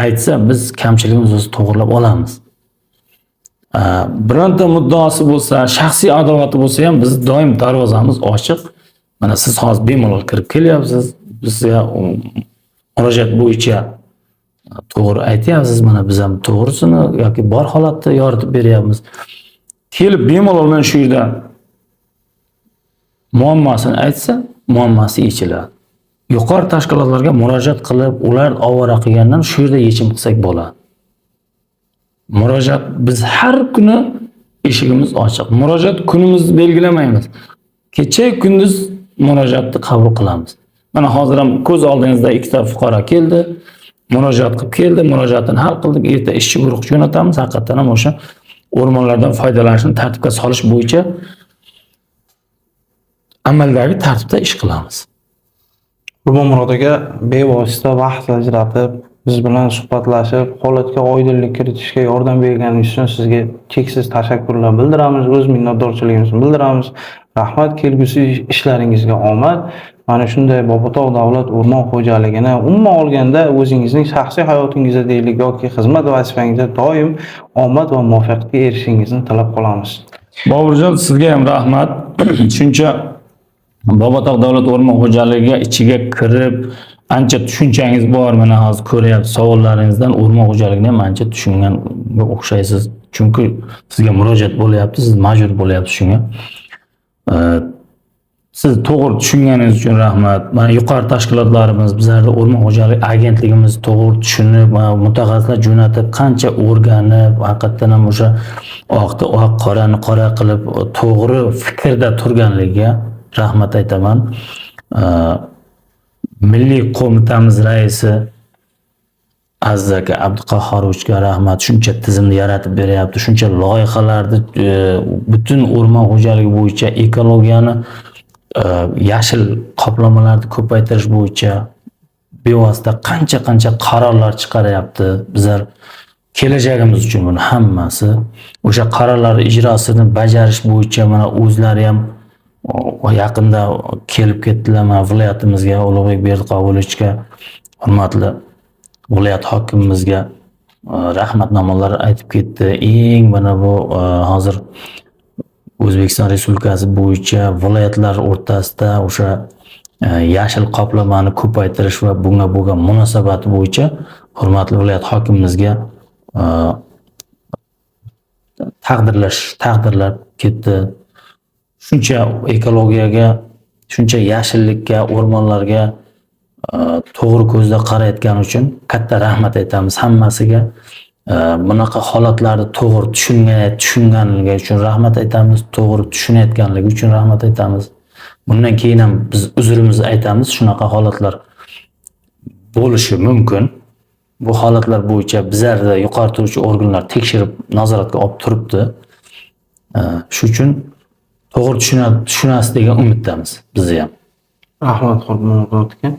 aytsa, biz kamchiligimizni to'g'rilab olamiz. Bironta muddaosi bo'lsa, shaxsiy adovati bo'lsa ham biz doim darvozamiz ochiq. Mana siz hozir bemalol kirib kelyapsiz. Bizga murojaat bo'yicha to'g'ri aytyapsiz. Mana biz ham to'g'risini yoki bor holatda yoritib beryapmiz. Kelib bemalol mana shu yerda muammosini aytsa, muammosi yechiladi. Yuqori tashkilotlarga murojaat qilib, ular ovora qilgandan shu yerda yechim qilsak bo'ladi. Murojaat biz har kuni eshigimiz ochiq. Murojaat kunimizni belgilamaymiz. Kecha kunduz murojaatni qabul qilamiz. Mana hozir ham ko'z oldingizda ikkita fuqaro keldi, murojaat qilib keldi, murojaatini hal qildik. Erta ishchi guruh jo'natamiz. Haqiqatan ham o'sha o'rmonlardan foydalanishni tartibga solish bo'yicha amaldagi tartibda ish qilamiz. Qurbonmurod aka bevosita vaqt ajratib, biz bilan suhbatlashib, holatga oydinlik kiritishga yordam berganingiz uchun sizga cheksiz tashakkurlar bildiramiz, o'z minnatdorchiligimizni bildiramiz. Rahmat, kelgusi ishlaringizga omad. Mana shunday Bobotog' davlat o'rmon xo'jaligini umuman olganda o'zingizning shaxsiy hayotingizda deylik yoki xizmat vazifangizda doim omad va muvaffaqiyatga erishishingizni tilab qolamiz. Boburjon, sizga ham rahmat. Shuncha Bobotog' davlat o'rmon xo'jaligiga ichiga kirib, ancha tushunchangiz bor. Mana hozir ko'ryapsiz, savollaringizdan o'rmon xo'jaligini ham ancha tushunganga o'xshaysiz. Chunki sizga murojaat bo'lyapti, siz majbur bo'lyapsiz shunga. Siz to'g'ri tushunganingiz uchun rahmat. Mana yuqori tashkilotlarimiz, bizlarda o'rmon xo'jaligi agentligimiz to'g'ri tushunib, mutaxassislar jo'natib, qancha o'rganib, haqiqatan ham o'sha oqni oq, qorani qora qilib, to'g'ri fikrda turganligiga rahmat aytaman. Milliy qo'mitamiz raisi Aziz aka Abduqahhorovga rahmat. Shuncha tizimni yaratib beryapti, shuncha loyihalarni butun o'rmon xo'jaligi bo'yicha ekologiyani yashil qoplamalarni ko'paytirish bo'yicha bevosita qancha qarorlar chiqaryapti. Bizlar kelajagimiz uchun buni hammasi o'sha qarorlar ijrosini bajarish bo'yicha mana o'zlari ham yaqinda kelib ketdilar. Mana viloyatimizga Ulug'bek Berdiqobulovichga, hurmatli viloyat hokimimizga rahmatnomalar aytib ketdi. Eng mana bu hozir O'zbekiston Respublikasi bo'yicha viloyatlar o'rtasida o'sha yashil qoplamani ko'paytirish va bunga bo'lgan munosabati bo'yicha hurmatli viloyat hokimimizga taqdirlar ketdi. Shuncha ekologiyaga, shuncha yashillikka, o'rmonlarga to'g'ri ko'zda qarayotgani uchun katta rahmat aytamiz hammasiga. Bunaqa holatlarni to'g'ri tushunganligi uchun rahmat aytamiz, to'g'ri tushunayotganligi uchun rahmat aytamiz. Bundan keyin ham biz uzrimizni aytamiz. Shunaqa holatlar bo'lishi mumkin. Bu holatlar bo'yicha bizlarda yuqori turuvchi organlar tekshirib, nazoratga olib turibdi. Shu uchun to'g'ri tushunasiz degan umiddamiz biz ham. Rahmat Qurbonmurod aka.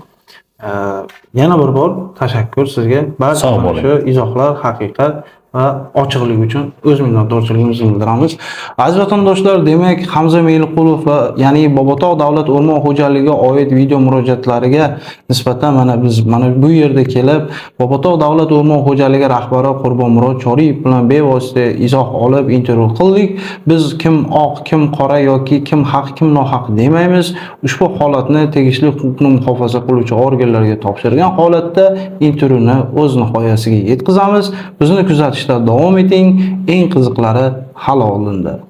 Yana bir bor tashakkur sizga. Barcha shu izohlar haqiqat va ochiqlik uchun o'z minnatdorchiligimizni bildiramiz. Aziz vatandoshlar, demak Hamza Meliqulov va ya'ni Bobotog' davlat o'rmon xo'jaligiga oid video murojaatlariga nisbatan biz bu yerda kelib Bobotog' davlat o'rmon xo'jaligi rahbari Qurbonmurod Choriyev bilan bevosita izoh olib intervyu qildik. Biz kim oq, kim qora yoki kim haq, kim nohaq demaymiz. Ushbu holatni tegishli huquqni muhofaza qiluvchi organlarga topshirgan holatda intervyuni o'z nihoyasiga yetkazamiz. Bizni kuzatishda davom eting. Eng qiziqlari hali oldinda.